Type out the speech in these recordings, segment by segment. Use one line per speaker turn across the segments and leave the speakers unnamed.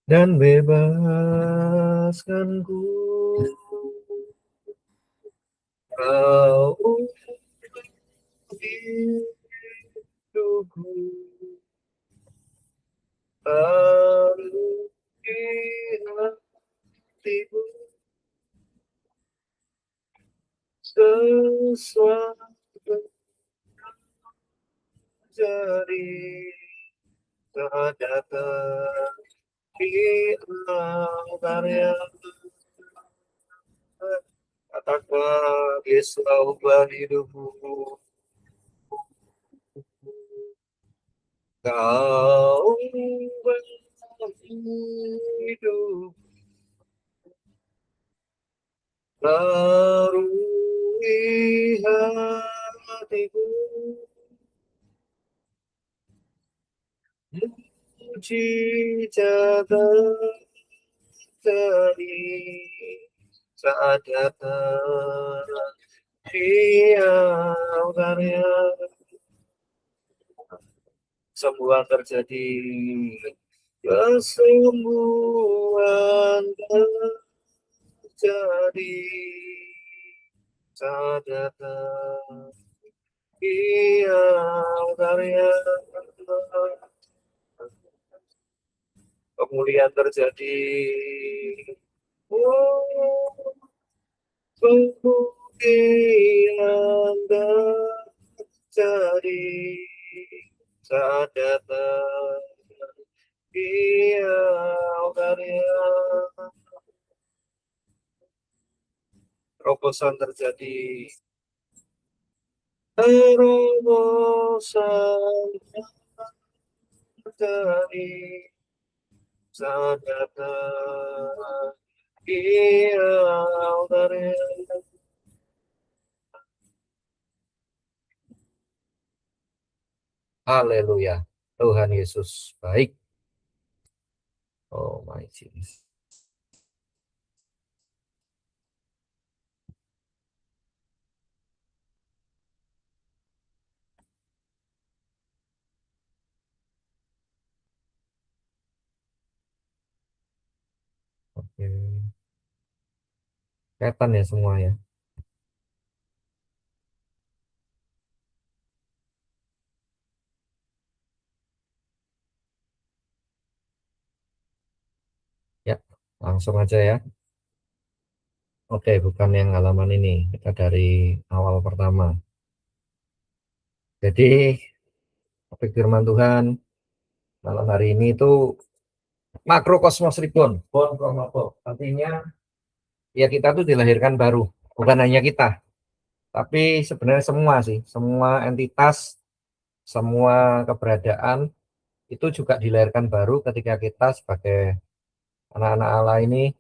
dan bebaskanku. Kau hidupku, baru di hatiku, sesuatu jadi saat datang di karya. Katakanlah Yesus ubah hidupku. Kau ubah hidup, barui hatiku, mujizat terjadi saat datang dia karya. Semua terjadi, kesembuhan terjadi saat datang dia karya. Pemulihan terjadi, pemulihan terjadi saat datang dia karya. Terobosan terjadi, terobosan terjadi saat datang dia karya. Haleluya, Tuhan Yesus baik. Oh my Jesus. Oke. Kelihatan ya semua ya. Ya, langsung aja ya. Oke, bukan yang halaman ini. Kita dari awal pertama. Jadi, topik firman Tuhan malam hari ini itu makrokosmos reborn. Born from above. Artinya, ya kita tuh dilahirkan baru. Bukan hanya kita, tapi sebenarnya semua sih. Semua entitas, semua keberadaan itu juga dilahirkan baru ketika kita sebagai anak-anak Allah ini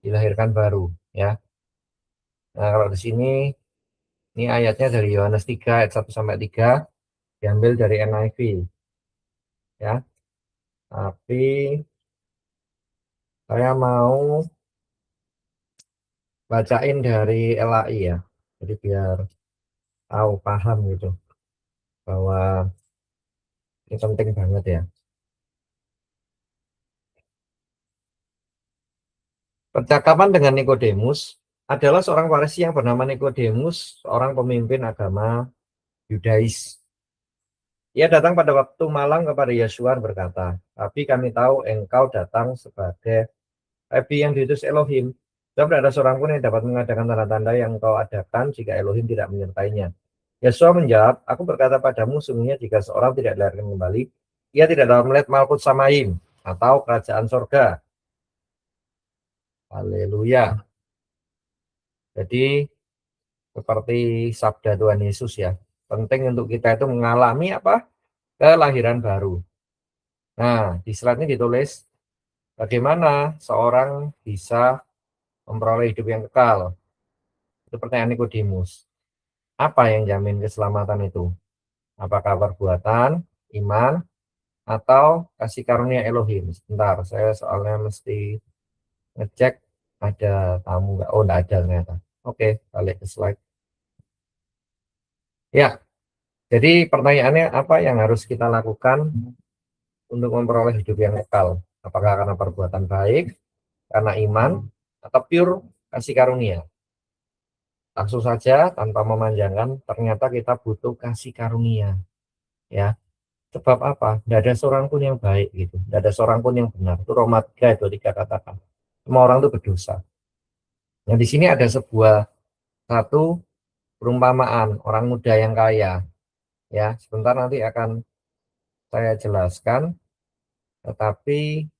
dilahirkan baru ya. Nah, kalau di sini ini ayatnya dari Yohanes 3 ayat 1 sampai 3 diambil dari NIV ya. Tapi saya mau bacain dari LAI ya. Jadi biar tahu paham gitu bahwa ini penting banget ya. Percakapan dengan Nikodemus adalah seorang Farisi yang bernama Nikodemus, seorang pemimpin agama Yudais. Ia datang pada waktu malam kepada Yesua berkata, "Tapi kami tahu engkau datang sebagai Rabi yang diutus Elohim. Sebab tidak ada seorang pun yang dapat mengadakan tanda-tanda yang engkau adakan jika Elohim tidak menyertainya." Yesua menjawab, "Aku berkata padamu, sungguhnya jika seorang tidak dilahirkan kembali, ia tidak dapat melihat malkut Samaim atau kerajaan sorga." Haleluya. Jadi seperti sabda Tuhan Yesus ya, penting untuk kita itu mengalami apa? Kelahiran baru. Nah, di slide ini ditulis bagaimana seorang bisa memperoleh hidup yang kekal. Itu pertanyaan Nikodemus. Apa yang jamin keselamatan itu? Apakah perbuatan, iman, atau kasih karunia Elohim? Sebentar, saya soalnya mesti ngecek ada tamu nggak? Oh, nggak ada ternyata. Oke, balik ke slide. Ya, jadi pertanyaannya apa yang harus kita lakukan untuk memperoleh hidup yang kekal? Apakah karena perbuatan baik, karena iman, atau pure kasih karunia? Langsung saja tanpa memanjangkan, ternyata kita butuh kasih karunia, ya. Sebab apa? Tidak ada seorang pun yang baik gitu, tidak ada seorang pun yang benar. Itu Roma 3 itu 3 katakan. Semua orang itu berdosa. Nah, di sini ada satu perumpamaan orang muda yang kaya, ya. Sebentar nanti akan saya jelaskan, tetapi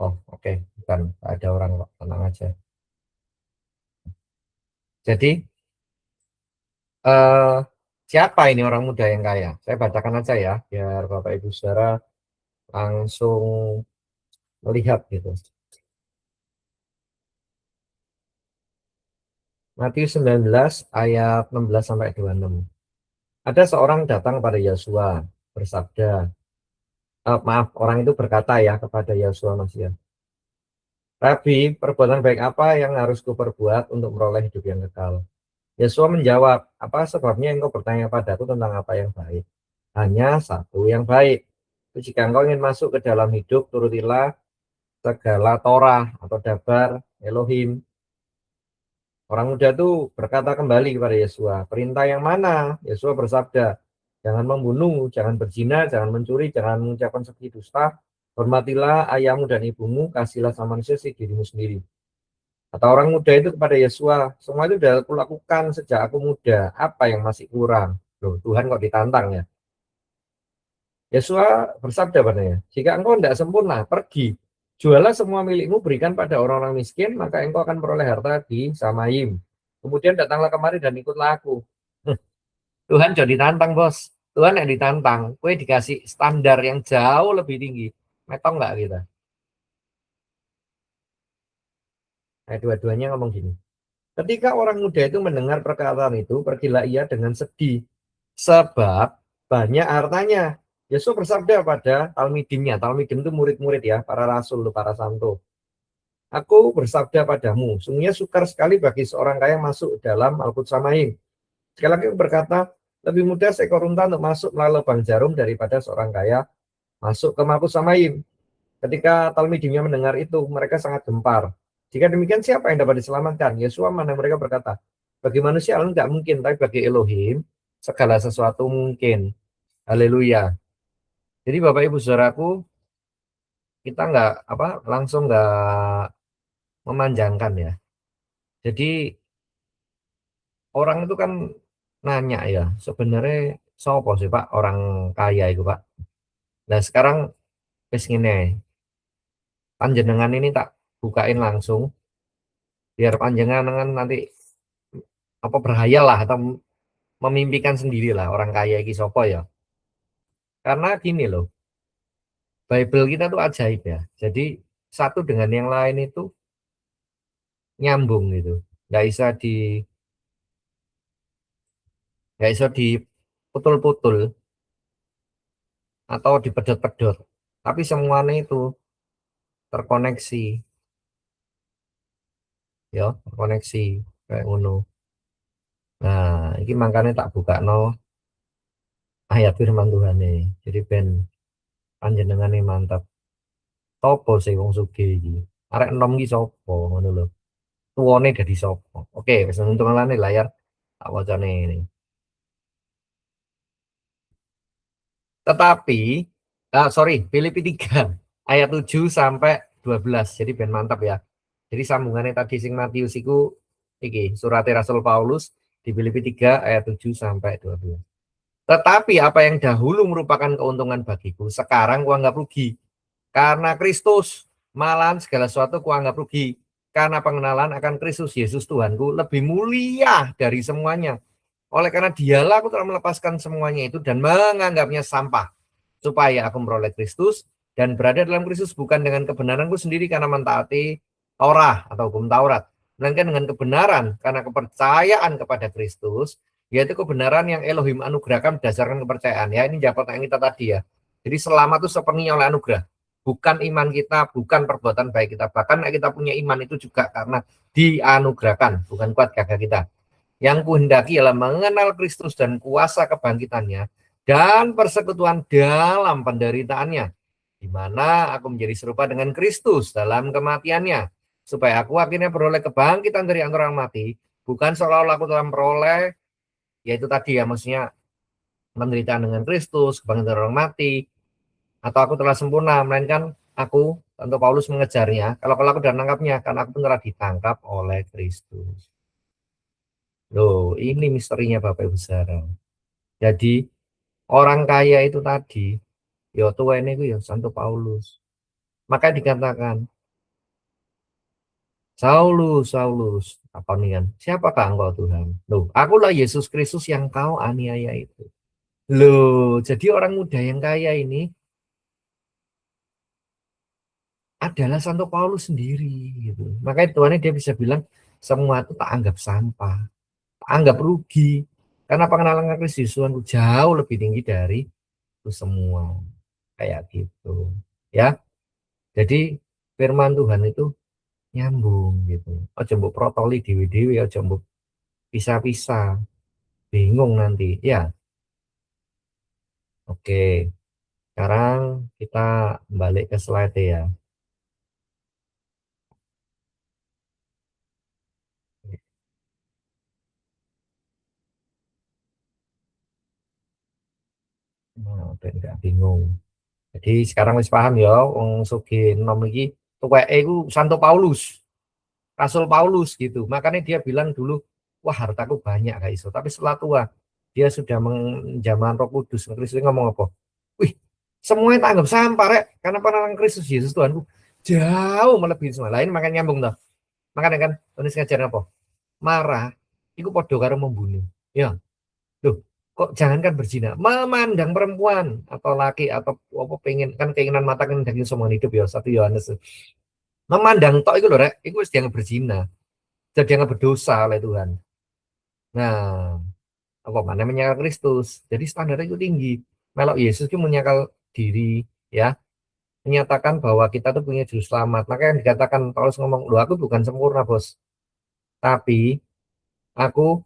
oh oke, bukan ada orang kok, tenang aja. Jadi eh, siapa ini orang muda yang kaya? Saya bacakan aja ya, biar Bapak Ibu Saudara langsung melihat gitu. Matius 19 ayat 16 sampai 26. Ada seorang datang pada Yosua bersabda, maaf, orang itu berkata ya kepada Yosua Masya, Rabi, perbuatan baik apa yang harus kuperbuat untuk meroleh hidup yang kekal? Yosua menjawab, apa sebabnya engkau bertanya padaku tentang apa yang baik? Hanya satu yang baik. Jika engkau ingin masuk ke dalam hidup, turutilah segala Torah atau Dabar Elohim. Orang muda itu berkata kembali kepada Yosua, perintah yang mana? Yosua bersabda, jangan membunuh, jangan berzina, jangan mencuri, jangan mengucapkan saksi dusta, hormatilah ayahmu dan ibumu, kasihlah sama manusia dirimu sendiri. Kata orang muda itu kepada Yosua, semua itu sudah aku lakukan sejak aku muda, apa yang masih kurang? Loh, Tuhan kok ditantang ya? Yosua bersabda padanya, jika engkau tidak sempurna, pergi, jualah semua milikmu, berikan pada orang-orang miskin, maka engkau akan peroleh harta di Samayim. Kemudian datanglah kemari dan ikutlah aku. Tuhan jadi ditantang, bos. Tuhan yang ditantang, kue dikasih standar yang jauh lebih tinggi. Metong nggak kita? Nah, dua-duanya ngomong gini. Ketika orang muda itu mendengar perkataan itu, pergilah ia dengan sedih. Sebab banyak hartanya. Yesus bersabda pada Talmidimnya. Talmidim itu murid-murid ya, para rasul, para santo. Aku bersabda padamu, sungguhnya sukar sekali bagi seorang kaya masuk dalam Malkut Samaim. Sekali lagi berkata, lebih mudah seekor unta untuk masuk melalui lubang jarum daripada seorang kaya masuk ke Malkut Samaim. Ketika Talmidimnya mendengar itu, mereka sangat gempar. Jika demikian, siapa yang dapat diselamatkan? Yosua mana mereka berkata, bagi manusia tidak mungkin, tapi bagi Elohim segala sesuatu mungkin. Haleluya. Jadi Bapak Ibu Saudaraku, kita nggak apa langsung nggak memanjangkan ya. Jadi orang itu kan nanya ya, sebenarnya sopo sih Pak orang kaya itu Pak. Nah sekarang wis ngene, panjenengan ini tak bukain langsung biar panjenengan nanti apa berhayal lah atau memimpikan sendirilah orang kaya iki sopo ya. Karena gini loh, Bible kita tuh ajaib ya. Jadi satu dengan yang lain itu nyambung gitu. Nggak bisa di nggak bisa diputul-putul atau dipedot-pedot. Tapi semuanya itu terkoneksi, ya, terkoneksi kayak ngono. Nah, ini makanya tak buka no ayat firman Tuhan nih. Jadi ben panjenengane mantap. Sopo sih wong sugih iki? Arek enom iki sopo ngono lho. Tuwane dadi sopo? Oke, wis nuntung lane layar tak wacane ini. Tetapi sorry, Filipi 3 ayat 7 sampai 12. Jadi ben mantap ya. Jadi sambungannya tadi sing Matius iku iki surat Rasul Paulus di Filipi 3 ayat 7 sampai 12. Tetapi apa yang dahulu merupakan keuntungan bagiku, sekarang kuanggap rugi. Karena Kristus, malahan segala sesuatu kuanggap rugi. Karena pengenalan akan Kristus Yesus Tuhanku lebih mulia dari semuanya. Oleh karena dialah aku telah melepaskan semuanya itu dan menganggapnya sampah. Supaya aku memperoleh Kristus dan berada dalam Kristus bukan dengan kebenaranku sendiri karena mentaati Torah atau hukum Taurat. Melainkan dengan kebenaran karena kepercayaan kepada Kristus, yaitu kebenaran yang Elohim anugerahkan berdasarkan kepercayaan. Ya, ini jabatan kita tadi ya. Jadi selamat itu sepenuhnya oleh anugerah. Bukan iman kita, bukan perbuatan baik kita. Bahkan kita punya iman itu juga karena dianugerahkan, bukan kuat gagah kita. Yang kuhendaki ialah mengenal Kristus dan kuasa kebangkitannya dan persekutuan dalam penderitaannya, di mana aku menjadi serupa dengan Kristus dalam kematiannya, supaya aku akhirnya beroleh kebangkitan dari antara orang mati, bukan seolah-olah aku telah memperoleh, yaitu tadi ya, maksudnya penderitaan dengan Kristus, kebangkitan dari orang mati, atau aku telah sempurna, melainkan aku, untuk Paulus mengejarnya, kalau aku dan menangkapnya, karena aku pun telah ditangkap oleh Kristus. Loh, ini misterinya Bapak Ibu saudara. Jadi orang kaya itu tadi, ya tua ini ya Santo Paulus. Makanya dikatakan, Saulus, Saulus, apa nih kan? Siapakah engkau Tuhan? Loh, akulah Yesus Kristus yang kau aniaya itu. Loh, jadi orang muda yang kaya ini adalah Santo Paulus sendiri gitu. Makanya Tuhan dia bisa bilang semua itu tak anggap sampah, tak anggap rugi. Karena pengenalan Kristus Tuhan jauh lebih tinggi dari itu semua. Kayak gitu. Ya. Jadi firman Tuhan itu nyambung gitu. Ojo mbok protoli dewi-dewi, ojo mbok pisah-pisah. Bingung nanti. Ya. Oke. Sekarang kita balik ke slide ya. Nah, biar nggak bingung. Jadi sekarang wis paham ya, wong sugih enom iki tuweke iku Santo Paulus, Rasul Paulus gitu. Makanya dia bilang dulu, wah hartaku banyak gak iso. Tapi setelah tua, dia sudah menjaman Roh Kudus. Kristus ngomong apa? Wih, semuanya tak anggap sampah rek, karena pengenalan Kristus Yesus Tuhanku jauh melebihi semua lain. Makanya nyambung toh. Makanya kan tulis ngajarin apa? Marah, itu podo karo membunuh. Ya, loh, kok jangankan berzina, memandang perempuan atau laki atau apa pengen kan keinginan mata kan daging semua hidup ya 1 Yohanes. Memandang tok itu loh rek, itu harus dianggap berzina, jadi dianggap berdosa oleh Tuhan. Nah, apa mana menyangkal Kristus. Jadi standarnya itu tinggi. Melok Yesus itu menyangkal diri ya, menyatakan bahwa kita tuh punya juru selamat. Maka yang dikatakan Paulus ngomong, "Loh, aku bukan sempurna, Bos. Tapi aku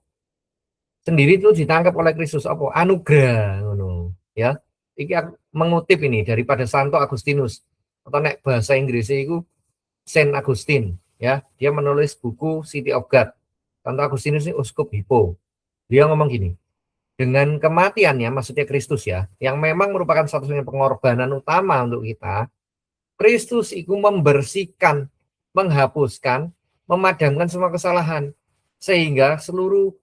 sendiri itu ditangkap oleh Kristus apa anugerah ngono ya." Iki aku mengutip ini daripada Santo Agustinus, atau nek bahasa Inggrisnya itu Saint Augustine ya, dia menulis buku City of God. Santo Agustinus ini uskup Hippo, dia ngomong gini, dengan kematiannya maksudnya Kristus ya, yang memang merupakan satu-satunya pengorbanan utama untuk kita, Kristus itu membersihkan, menghapuskan, memadamkan semua kesalahan, sehingga seluruh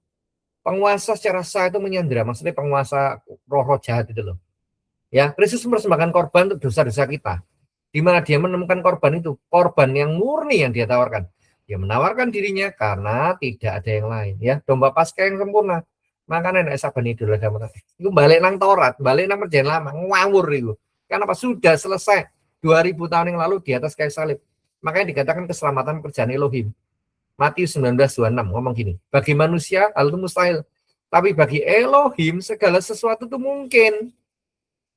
penguasa secara sah itu menyandera, maksudnya penguasa roh-roh jahat itu loh. Ya, Kristus mempersembahkan korban untuk dosa-dosa kita. Di mana dia menemukan korban itu, korban yang murni yang dia tawarkan. Dia menawarkan dirinya karena tidak ada yang lain. Ya, domba Paskah yang sempurna. Makanya nek saban idul adha itu balik nang Taurat, balik nang perjanjian lama, ngawur itu. Karena apa? Sudah selesai 2000 tahun yang lalu di atas kayu salib. Makanya dikatakan keselamatan pekerjaan Elohim. Matius 19:26 ngomong gini, bagi manusia hal itu mustahil, tapi bagi Elohim segala sesuatu itu mungkin.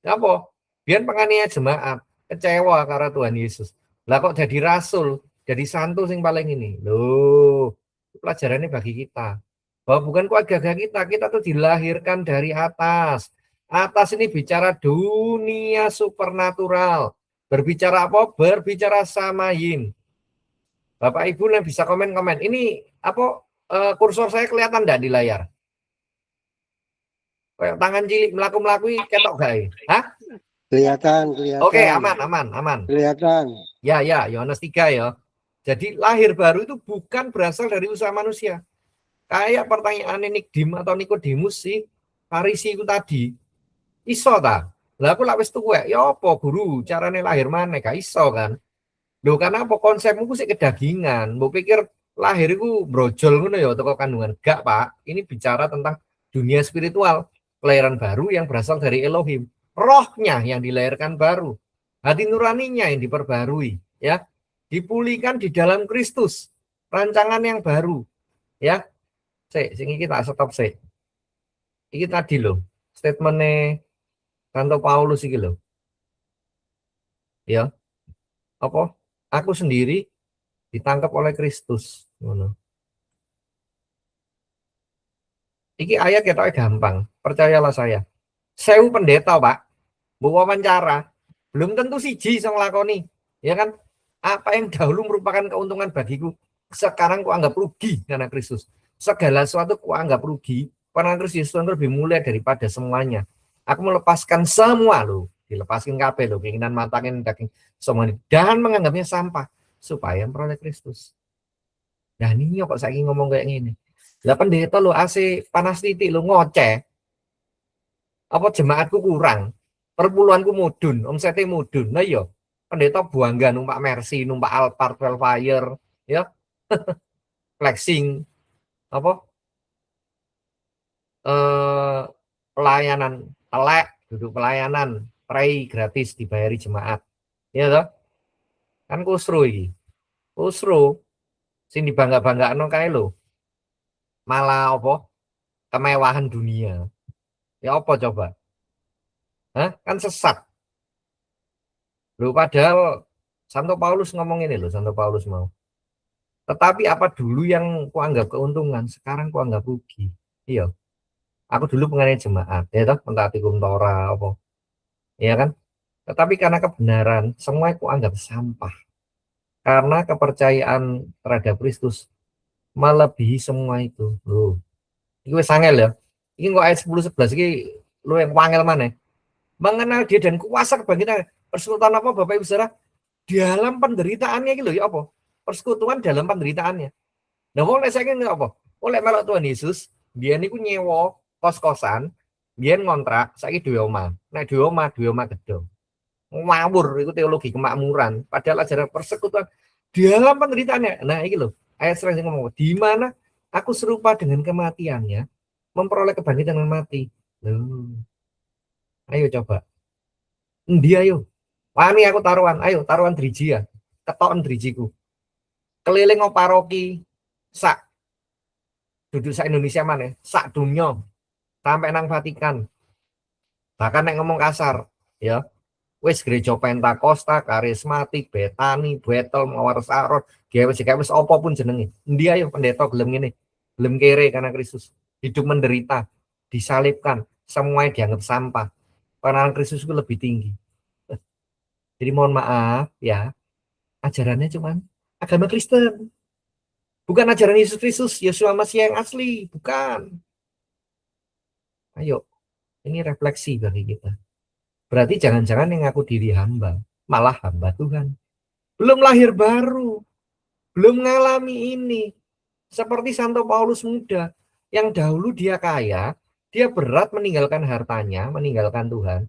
Apa? Biar penganiaya jemaat kecewa karena Tuhan Yesus. Lah kok jadi rasul, jadi santo sing paling ini. Loh, pelajarannya bagi kita. Bahwa bukan keluarga kita tuh dilahirkan dari atas. Atas ini bicara dunia supernatural. Berbicara apa? Berbicara samayin. Bapak Ibu yang bisa komen-komen. Ini apa kursor saya kelihatan enggak di layar? Kayak tangan cilik melaku-melaku ketok gak? Hah?
Kelihatan,
Oke,
kelihatan.
aman.
Kelihatan.
Ya, Yohanes 3 ya. Jadi lahir baru itu bukan berasal dari usaha manusia. Kayak pertanyaan Nikdim atau Nikodemus sih, Farisi itu tadi. Iso ta? Lah aku lak wis tuwek, ya apa guru, carane lahir mana? Gak iso kan. Loh karena apa konsepmu ku sik kedagingan. Mbok pikir lahir iku brojol ngono ya teko kandungan. Gak, Pak. Ini bicara tentang dunia spiritual, kelahiran baru yang berasal dari Elohim. Rohnya yang dilahirkan baru. Hati nuraninya yang diperbarui, ya. Dipulihkan di dalam Kristus. Rancangan yang baru, ya. Sing iki tak stop sik. Iki tadi loh, statementnya Santo Paulus iki loh. Ya, apa? Aku sendiri ditangkap oleh Kristus. Iki ayat ketoknya gampang, percayalah saya. Sewu pendeta, Pak, mau wawancara, belum tentu siji iso nglakoni. Ya kan? Apa yang dahulu merupakan keuntungan bagiku, sekarang ku anggap rugi karena Kristus. Segala sesuatu ku anggap rugi karena Kristus itu lebih mulia daripada semuanya. Aku melepaskan semua loh, dilepaskan kabeh loh, keinginan mata, keinginan daging, semua ini, dan menganggapnya sampah supaya memperoleh Kristus. Nah ini kok saya ngomong kayak gini. Lah pendeta lo AC panas titik lo ngoceh. Apa jemaatku kurang? Perpuluhanku mudun, omsetnya mudun. Nah iya, pendeta buangga numpak Mercy, numpak Alphard, Wellfire, ya, flexing, apa pelayanan telek, duduk pelayanan, pray gratis dibayari jemaat. Ya toh? Kan kusru iki. Kusru sing dibangga-banggakno kae lho. Malah apa? Kemewahan dunia. Ya apa coba? Hah? Kan sesat. Loh padahal Santo Paulus ngomong ini loh, Santo Paulus mau. Tetapi apa dulu yang kuanggap keuntungan, sekarang kuanggap rugi. Iya. Aku dulu penganiaya jemaat, ya toh, mentaati hukum Torah apa. Iya kan? Tetapi karena kebenaran, semua kuanggap sampah. Karena kepercayaan terhadap Kristus melebihi semua itu. Loh, ini wis angel ya. Ini kok ayat 10 11 ini lu yang wangel mana? Mengenal dia dan kuasa kebangkitan. Persekutuan apa Bapak Ibu Saudara? Dalam penderitaannya gitu ya apa? Persekutuan dalam penderitaannya. Nah, wong lek saiki apa? Oleh melok Tuhan Yesus, dia niku nyewa kos-kosan, dia ngontrak saiki duwe omah. Nek duwe omah gedhe. Ngawur itu teologi kemakmuran, padahal ajaran persekutuan dalam penderitaannya. Nah, ini loh, ayat sering ngomong, di mana aku serupa dengan kematiannya, memperoleh kebangkitan dengan mati. Loh, ayo coba. Dia ayo. Wani aku taruhan, ayo taruhan driji ya. Ketoken drijiku. Keliling paroki sak duduk sak Indonesia mana? Sak dunia sampai nang Vatikan. Bahkan nek ngomong kasar, ya. Wis gereja Pentakosta, karismatik, Betani, Betel, Mawar Saron, GWS apapun jenenge. Endi ayo pendeta gelem ngene. Gelem kere karena Kristus. Hidup menderita, disalibkan, semuanya dianggap sampah. Karena Kristus itu lebih tinggi. Jadi mohon maaf ya, ajarannya cuman agama Kristen. Bukan ajaran Yesus Kristus, Yesus Masih yang asli, bukan. Ayo, ini refleksi bagi kita. Berarti jangan-jangan yang ngaku diri hamba, malah hamba Tuhan. Belum lahir baru, belum mengalami ini. Seperti Santo Paulus muda, yang dahulu dia kaya, dia berat meninggalkan hartanya, meninggalkan Tuhan.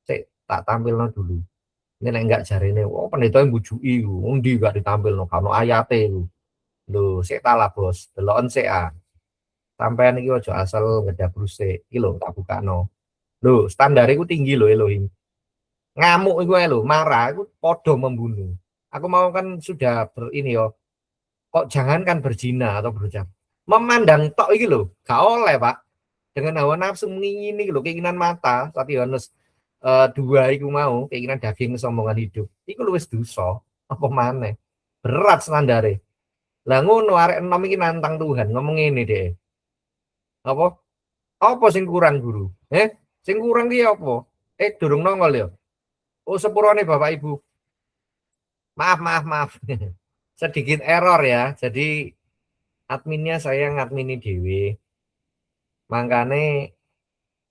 Saya tak tampil dulu. Ini enggak jari ini, oh pendeta yang bujui, undi enggak ditampil no, kalau ayate lo, saya talah bos, delon saya. Sampai ini ojo asal ngedabruse, iki lho tak buka no. Loh, standar itu tinggi loh Elohim. Ngamuk itu lo, marah itu podo membunuh. Aku mau kan sudah ini yo. Kok jangankan berzina atau berucap. Memandang tok iki lho, gak oleh, Pak. Dengan hawa nafsu mengingini lho, keinginan mata, tapi Yohanes 2 iku mau, keinginan daging kesombongan hidup. Iku luwes dosa, apa maneh. Berat standare. Lah ngono arek enom iki nantang Tuhan, ngomong ini deh. Apa? Apa sing kurang, Guru? Sing kurang ki apa? Durung nongol ya. Oh, sepurane Bapak Ibu. Maaf. Sedikit error ya. Jadi adminnya saya ngadmini dewe. Makane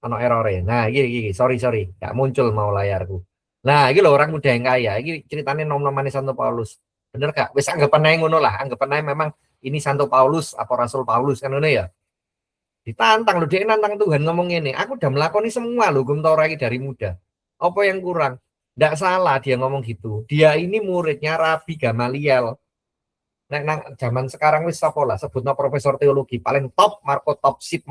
ono error. Nah, iki sorry, gak muncul mau layarku. Nah, iki lho orang muda yang kaya. Iki ceritanya nom-nomane Santo Paulus. Bener gak? Wis anggapan ae ngono lah. Anggapan ae memang ini Santo Paulus apa Rasul Paulus kan ngono ya. Ditantang loh, dia nantang Tuhan ngomong ini. Aku udah melakoni semua loh, hukum Taurat dari muda. Apa yang kurang? Tidak salah dia ngomong gitu. Dia ini muridnya Rabi Gamaliel. Nah, zaman sekarang wis apa lah, sebutnya profesor teologi paling top, Marco Sip,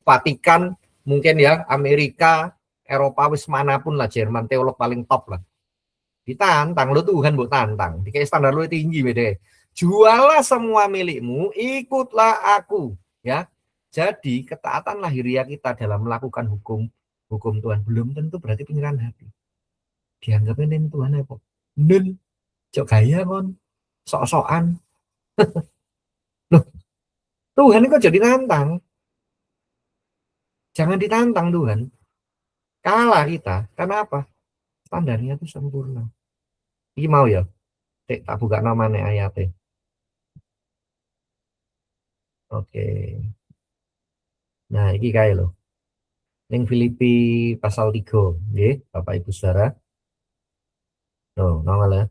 Vatikan, mungkin ya Amerika, Eropa wis manapun lah, Jerman teolog paling top lah. Ditantang lo Tuhan buat tantang, dikasih standar lo tinggi beda. Jualah semua milikmu, ikutlah aku, ya. Jadi ketaatan lahiriah kita dalam melakukan hukum Tuhan belum tentu berarti penyerahan hati. Dianggapnya ini Tuhan apa? Nun, cok gaya kon, sok-sokan. Loh, Tuhan itu jadi nantang. Jangan ditantang Tuhan. Kalah kita. Karena apa? Standarnya itu sempurna. Ini mau ya, tak buka namanya ayatnya. Oke. Nah, ini kayak loh. Yang Filipi pasal 3, nggih, Bapak Ibu Saudara. Loh, nongol ya.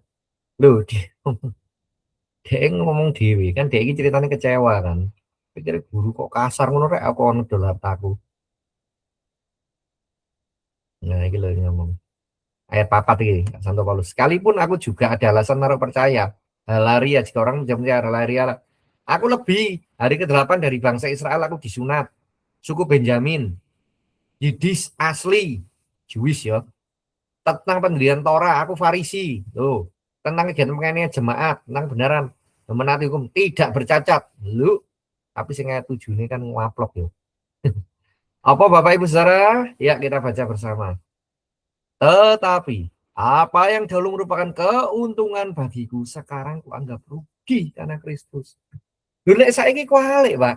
Loh, dia ngomong dewi kan, dia ini ceritanya kecewa kan. Pikir guru kok kasar ngono rek, aku ono dolar aku. Nah, ini loh ngomong. Ayat 4 ini, Santo Paulus. Sekalipun aku juga ada alasan naruh percaya. Halaria, jika orang menjamnya halaria. Aku lebih, hari ke-8 dari bangsa Israel aku disunat. Suku Benjamin. Yidis asli. Jewish ya. Tentang pendirian Torah, aku Farisi. Loh. Tentang kegiatan penganiayaan jemaat, tentang benaran, menaati hukum, tidak bercacat. Lu, tapi sing ayat 7 ini kan ngaplok ya. Apa Bapak Ibu Saudara? Ya, kita baca bersama. Tetapi apa yang dahulu merupakan keuntungan bagiku, sekarang kuanggap rugi karena Kristus. Lho nek saiki kualik, Pak.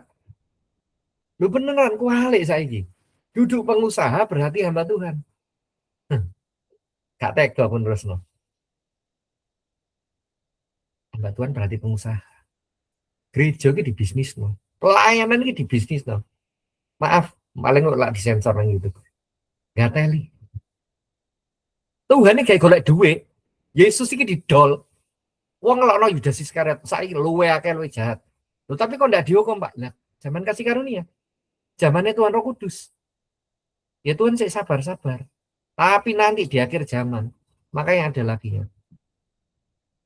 Lho beneran kualik saiki. Duduk pengusaha berarti hamba Tuhan. Gak tega pun terus no. Hamba Tuhan berarti pengusaha. Gereja ini di bisnis no. Pelayanan ini di bisnis no. Maaf, paling kok lah disensor nang YouTube. Gak teli. Tuhan ini kayak golek duit. Yesus ini didol. Wong ngelokno Yudas Iskariot saiki luwe akeh luwe jahat. Loh, tapi kok ndak dihukum, Pak? Lah, zaman kasih karunia. Zamannya Tuhan Roh Kudus. Ya Tuhan saya sabar-sabar. Tapi nanti di akhir zaman, makanya ada lagi ya.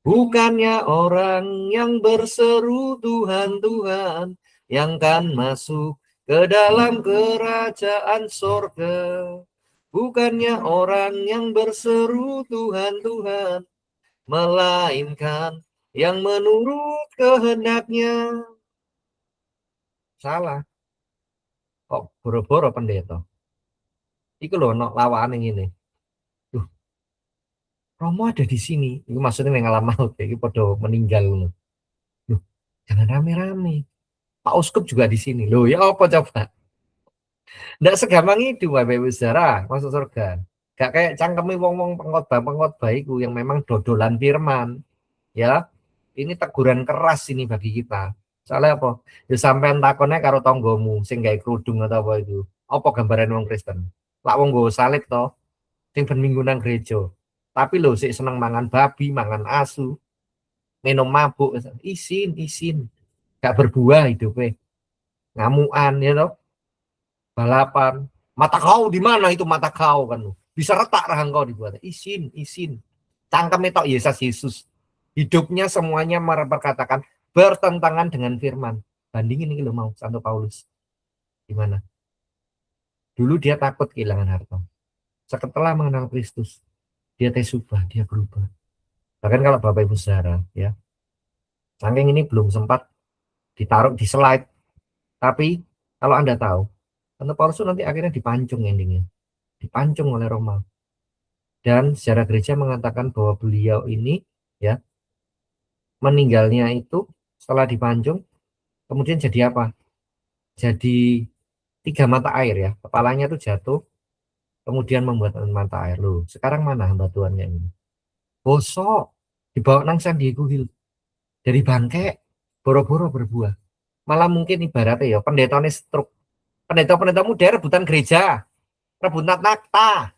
Bukannya orang yang berseru Tuhan, Tuhan, yang kan masuk ke dalam kerajaan sorga. Bukannya orang yang berseru Tuhan, Tuhan, melainkan yang menurut kehendaknya. Salah. Kok boro-boro pendeta? Iku loh, no, lawan yang ini. Duh, Romo ada di sini. Itu maksudnya yang ngalam maut. Kayak pada meninggal. Duh, jangan rame-rame. Pak Uskup juga di sini. Loh, ya apa coba? Nggak segampang itu, Bapak Ibu Saudara, masuk surga. Gak kayak cangkemi wong-wong pengkhotbah itu yang memang dodolan firman. Ya, ini teguran keras ini bagi kita. Soalnya apa? Ya sampean takonnya karo tonggomu sing gawe kerudung atau apa itu. Apa gambaran wong Kristen? Lak wong nggo salib to, sing ben minggu nang gereja. Tapi lho sik seneng mangan babi, mangan asu, minum mabuk, isin. Gak berbuah hidupnya. Ngamuan ya toh, balapan. Mata kau di mana itu mata kau kan? Bisa retak rahang kau dibuat. Isin. Cangkem itu Yesus. Hidupnya semuanya memperkatakan bertentangan dengan firman. Bandingin ini lo mau Santo Paulus. Gimana? Dulu dia takut kehilangan harta. Setelah mengenal Kristus, dia subah, dia berubah. Bahkan kalau Bapak Ibu Saudara, ya, saking ini belum sempat ditaruh di slide. Tapi kalau Anda tahu, Santo Paulus nanti akhirnya dipancung endingnya. Dipancung oleh Roma. Dan sejarah gereja mengatakan bahwa beliau ini ya meninggalnya itu setelah dipancung, kemudian jadi apa? Jadi 3 mata air ya. Kepalanya tuh jatuh, kemudian membuat mata air. Loh, sekarang mana hamba Tuhannya ini? Bosok, dibawa nang San Diego Hill. Dari bangke, boro-boro berbuah. Malah mungkin ibaratnya ya, pendeta ini stroke. Pendeta-pendeta muda rebutan gereja, rebutan nakta.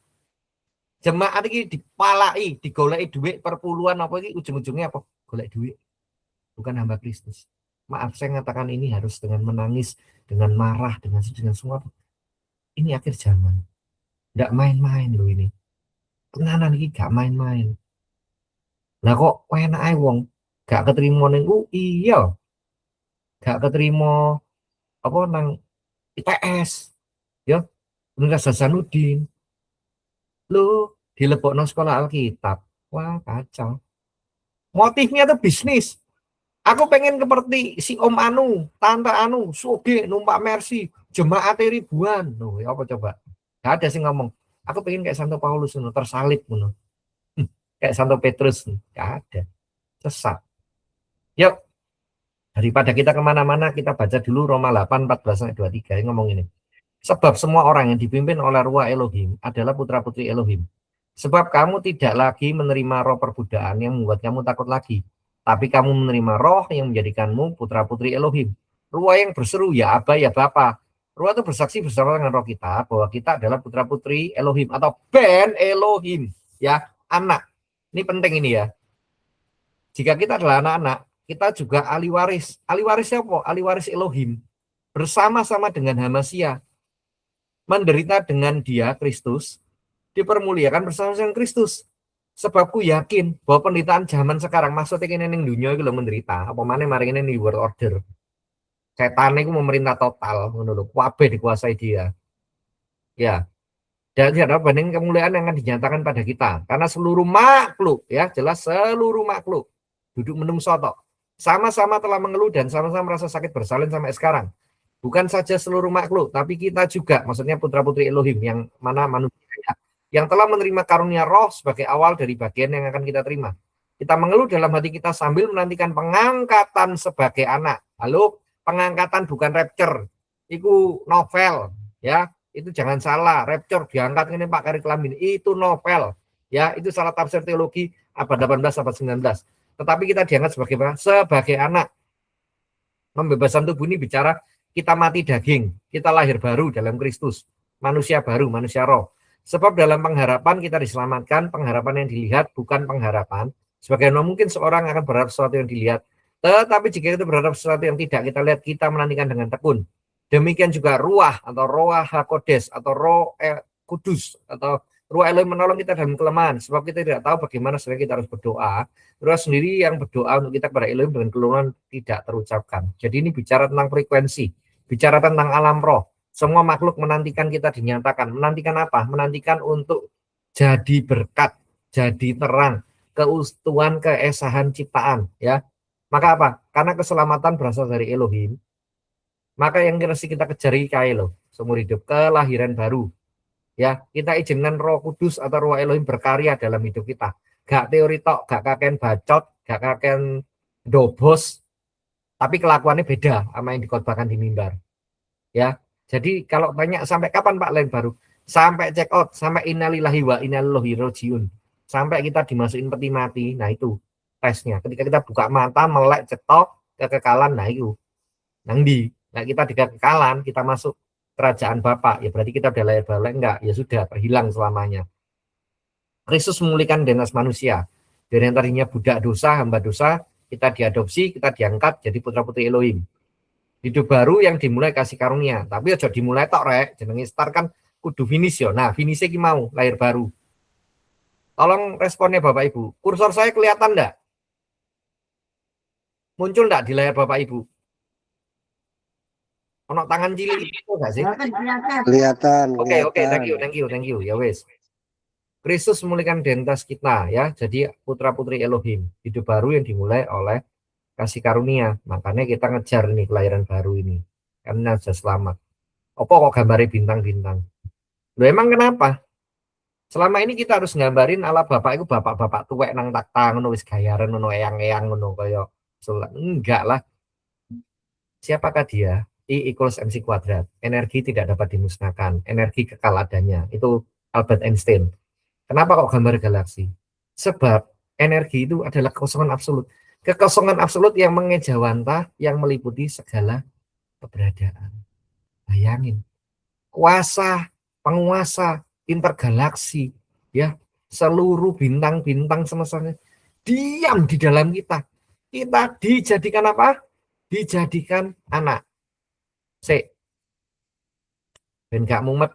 Jemaat ini dipalai, digoleki duit perpuluhan apa ini ujung-ujungnya apa? Golek duit. Bukan hamba Kristus. Maaf saya mengatakan ini harus dengan menangis, dengan marah, dengan semua. Ini akhir zaman. Nggak main-main loh ini. Tenanan ini gak main-main. Lah kok enak ae wong gak keterima ning UI ya. Gak keterima apa nang ITS ya. Universitas Hasanuddin. Lo dilebokno sekolah Alkitab. Wah, kacau. Motifnya tuh bisnis. Aku pengen seperti si Om Anu, Tante Anu, Soge, numpak Mercy, jemaat ribuan. Loh, ya apa coba? Gak ada sih ngomong. Aku pengen kayak Santo Paulus, tersalib. Kayak Santo Petrus. Gak ada. Sesat. Yuk, daripada kita kemana-mana, kita baca dulu Roma 8, 14-23. Yang ngomong ini. Sebab semua orang yang dipimpin oleh Ruah Elohim adalah putra-putri Elohim. Sebab kamu tidak lagi menerima roh perbudaan yang membuat kamu takut lagi, tapi kamu menerima roh yang menjadikanmu putra-putri Elohim. Ruah yang berseru, ya Aba, ya Bapa. Ruah itu bersaksi bersama dengan roh kita bahwa kita adalah putra-putri Elohim atau ben Elohim, ya, anak. Ini penting ini ya. Jika kita adalah anak-anak, kita juga ahli waris. Ahli warisnya apa? Ahli waris Elohim. Bersama-sama dengan Hamasia. Menderita dengan dia, Kristus, dipermuliakan bersama dengan Kristus. Sebabku yakin bahwa penderitaan zaman sekarang maksudnya ini yang dunia itu menderita. Apa mana mari ini di world order. Setan itu memerintah total, menurut kabeh dikuasai dia. Ya, dan ada banding kemuliaan yang akan dinyatakan pada kita. Karena seluruh makhluk, ya jelas seluruh makhluk duduk menungso tok. Sama-sama telah mengeluh dan sama-sama merasa sakit bersalin sampai sekarang. Bukan saja seluruh makhluk, tapi kita juga, maksudnya putra-putri Elohim yang mana manusia yang telah menerima karunia roh sebagai awal dari bagian yang akan kita terima. Kita mengeluh dalam hati kita sambil menantikan pengangkatan sebagai anak. Halo, pengangkatan bukan rapture. Itu novel, ya. Itu jangan salah, rapture diangkat ini Pak Kari Kelamin, itu novel. Ya, itu salah tafsir teologi abad 18 abad 19. Tetapi kita diangkat sebagai apa? Sebagai anak. Pembebasan tubuh ini bicara kita mati daging, kita lahir baru dalam Kristus, manusia baru, manusia roh. Sebab dalam pengharapan kita diselamatkan, pengharapan yang dilihat bukan pengharapan. Sebagaimana mungkin seorang akan berharap sesuatu yang dilihat, tetapi jika kita berharap sesuatu yang tidak kita lihat, kita menantikan dengan tekun. Demikian juga ruah atau roah hakodes atau roh kudus atau ruah Elohim menolong kita dalam kelemahan. Sebab kita tidak tahu bagaimana sebenarnya kita harus berdoa. Ruah sendiri yang berdoa untuk kita kepada Elohim dengan keluhan tidak terucapkan. Jadi ini bicara tentang frekuensi, bicara tentang alam roh. Semua makhluk menantikan kita dinyatakan. Menantikan apa? Menantikan untuk jadi berkat, jadi terang, keutuhan, keesahan ciptaan. Ya, maka apa? Karena keselamatan berasal dari Elohim. Maka yang harus kita kejari kae loh, seumur hidup, kelahiran baru. Ya, kita izinkan Roh Kudus atau Roh Elohim berkarya dalam hidup kita. Gak teori tok, gak kakek bacot, gak kakek dobos, tapi kelakuannya beda sama yang dikhotbahkan di mimbar. Ya, jadi kalau tanya sampai kapan Pak lain baru? Sampai check out, sampai innalillahi wa inna ilaihi rajiun. Sampai kita dimasukin peti mati. Nah itu tesnya. Ketika kita buka mata, melek, cetok, kekekalan, nah itu. Nangdi. Nah kita di kekekalan, kita masuk kerajaan Bapa, ya berarti kita udah lahir baru, enggak, ya sudah, terhilang selamanya. Kristus memulihkan identitas manusia. Dari yang tadinya budak dosa, hamba dosa, kita diadopsi, kita diangkat jadi putra-putri Elohim. Hidup baru yang dimulai kasih karunia. Tapi aja dimulai tok rek, jenenge start kan kudu finish yo. Nah, finishnya ki mau lahir baru. Tolong responnya Bapak Ibu. Kursor saya kelihatan enggak? Muncul enggak di layar Bapak Ibu? Ono tangan cilik itu enggak sih?
Kelihatan.
Oke, thank you. Ya wes. Kristus memulihkan identitas kita ya. Jadi putra-putri Elohim, hidup baru yang dimulai oleh kasih karunia. Makanya kita ngejar nih kelahiran baru ini. Karena sudah selamat. Apa kok gambarnya bintang-bintang? Loh emang kenapa? Selama ini kita harus nggambarin ala bapak itu bapak-bapak tuwek nang takta ngono wis gayaran ngono eyang-eyang ngono kaya enggak lah. Siapakah dia? I equals mc kuadrat. Energi tidak dapat dimusnahkan. Energi kekal adanya. Itu Albert Einstein. Kenapa kok gambar galaksi? Sebab energi itu adalah kekosongan absolut. Kekosongan absolut yang mengejawantah, yang meliputi segala keberadaan. Bayangin. Kuasa, penguasa, intergalaksi, ya, seluruh bintang-bintang semestanya diam di dalam kita. Kita dijadikan apa? Dijadikan anak. Dan gak mumet,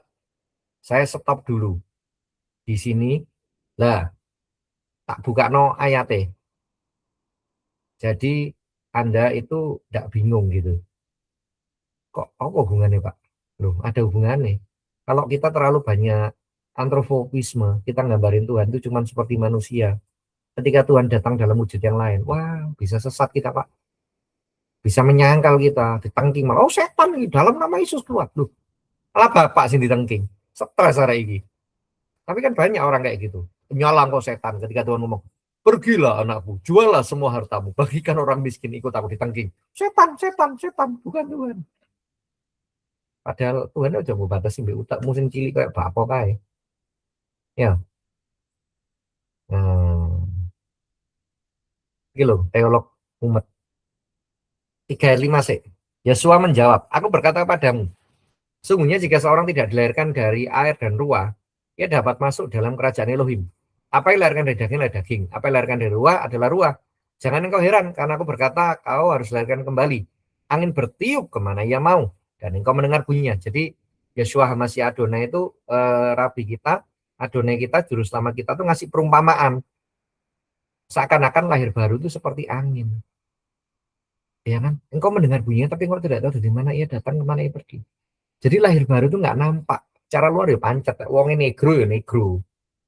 saya stop dulu di sini. Lah, tak buka no ayate. Jadi Anda itu tidak bingung gitu. Kok apa hubungannya Pak? Loh, ada hubungannya. Kalau kita terlalu banyak antropopisme, kita nggambarin Tuhan itu cuma seperti manusia. Ketika Tuhan datang dalam wujud yang lain, wah bisa sesat kita Pak. Bisa menyangkal kita, ditengking malah, oh setan ini dalam nama Yesus keluar. Loh, malah Bapak sih ditengking. Stres hari ini. Tapi kan banyak orang kayak gitu. Nyalang kok setan ketika Tuhan ngomong, pergilah anakku, jualah semua hartamu, bagikan orang miskin, ikut aku ditengking. Setan, bukan Tuhan. Padahal Tuhan aja mau batasi mbek utak musim cilik kayak bapak kae. Ya. Nah, iki lho, teolog umat 3 ayat 5 sih. Yosua menjawab, aku berkata kepadamu, sungguhnya jika seorang tidak dilahirkan dari air dan ruah, ia dapat masuk dalam kerajaan Elohim. Apa yang dilahirkan dari daging adalah daging, apa yang dilahirkan dari ruah adalah ruah. Jangan engkau heran, karena aku berkata, kau harus dilahirkan kembali. Angin bertiup kemana ia mau, dan engkau mendengar bunyinya. Jadi, Yosua Hamasya Adonai itu Rabi kita, Adonai kita, Juru Selamat kita tuh ngasih perumpamaan. Seakan-akan lahir baru itu seperti angin. Ya kan? Engkau mendengar bunyinya, tapi engkau tidak tahu dari mana ia datang, kemana ia pergi. Jadi lahir baru itu nggak nampak. Cara luar ya pancet. Wongnya negro ya negro.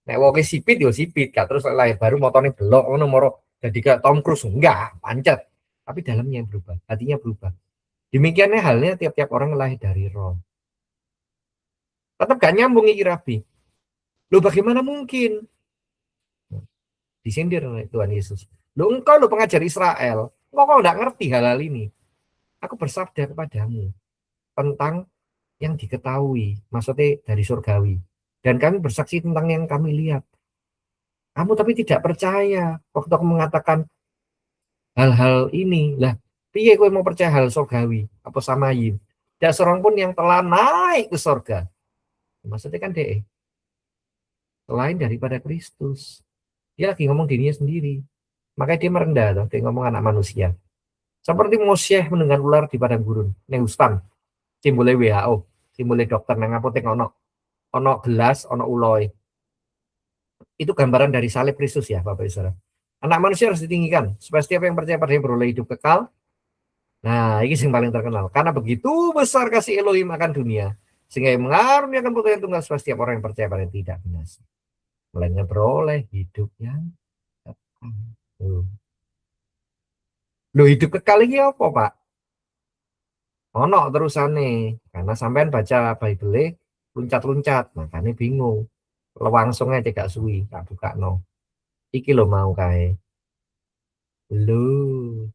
Nek wongnya sipit ya sipit. Gak terus lahir baru motornya belok. Ngono moro jadi kayak Tom Cruise. Enggak, pancet. Tapi dalamnya yang berubah. Hatinya berubah. Demikiannya halnya tiap-tiap orang lahir dari roh. Tetap gak nyambung iki Rabi. Loh bagaimana mungkin? Disindir oleh Tuhan Yesus. Loh engkau lo pengajar Israel. Engkau nggak ngerti hal-hal ini. Aku bersabda kepadamu tentang yang diketahui, maksudnya dari surgawi. Dan kami bersaksi tentang yang kami lihat. Kamu tapi tidak percaya waktu aku mengatakan hal-hal ini. Lah, piye kowe mau percaya hal surgawi? Apa samayin? Tidak seorang pun yang telah naik ke surga. Maksudnya kan deh, selain daripada Kristus. Dia lagi ngomong dirinya sendiri. Makanya dia merendah tuh, dia ngomong anak manusia. Seperti Moshe mendengar ular di padang gurun. Ning Ustan, simbole WHO, simbole dokter nang apotek ono gelas, ono uloy. Itu gambaran dari salib Kristus ya, Bapak Ibu Saudara. Anak manusia harus ditinggikan supaya setiap yang percaya pada dia beroleh hidup kekal. Nah, ini yang paling terkenal. Karena begitu besar kasih Elohim akan dunia, sehingga yang mengaruniakan putra yang tunggal supaya setiap orang yang percaya pada dia tidak binasa, melainkan beroleh hidup yang kekal. Loh, hidup kekal ini apa, Pak? Ono terusane. Karena sampean baca Bible luncat-luncat, makanya bingung. Langsung aja gak suwi, tak buka no. Iki lo mau kae. Lho,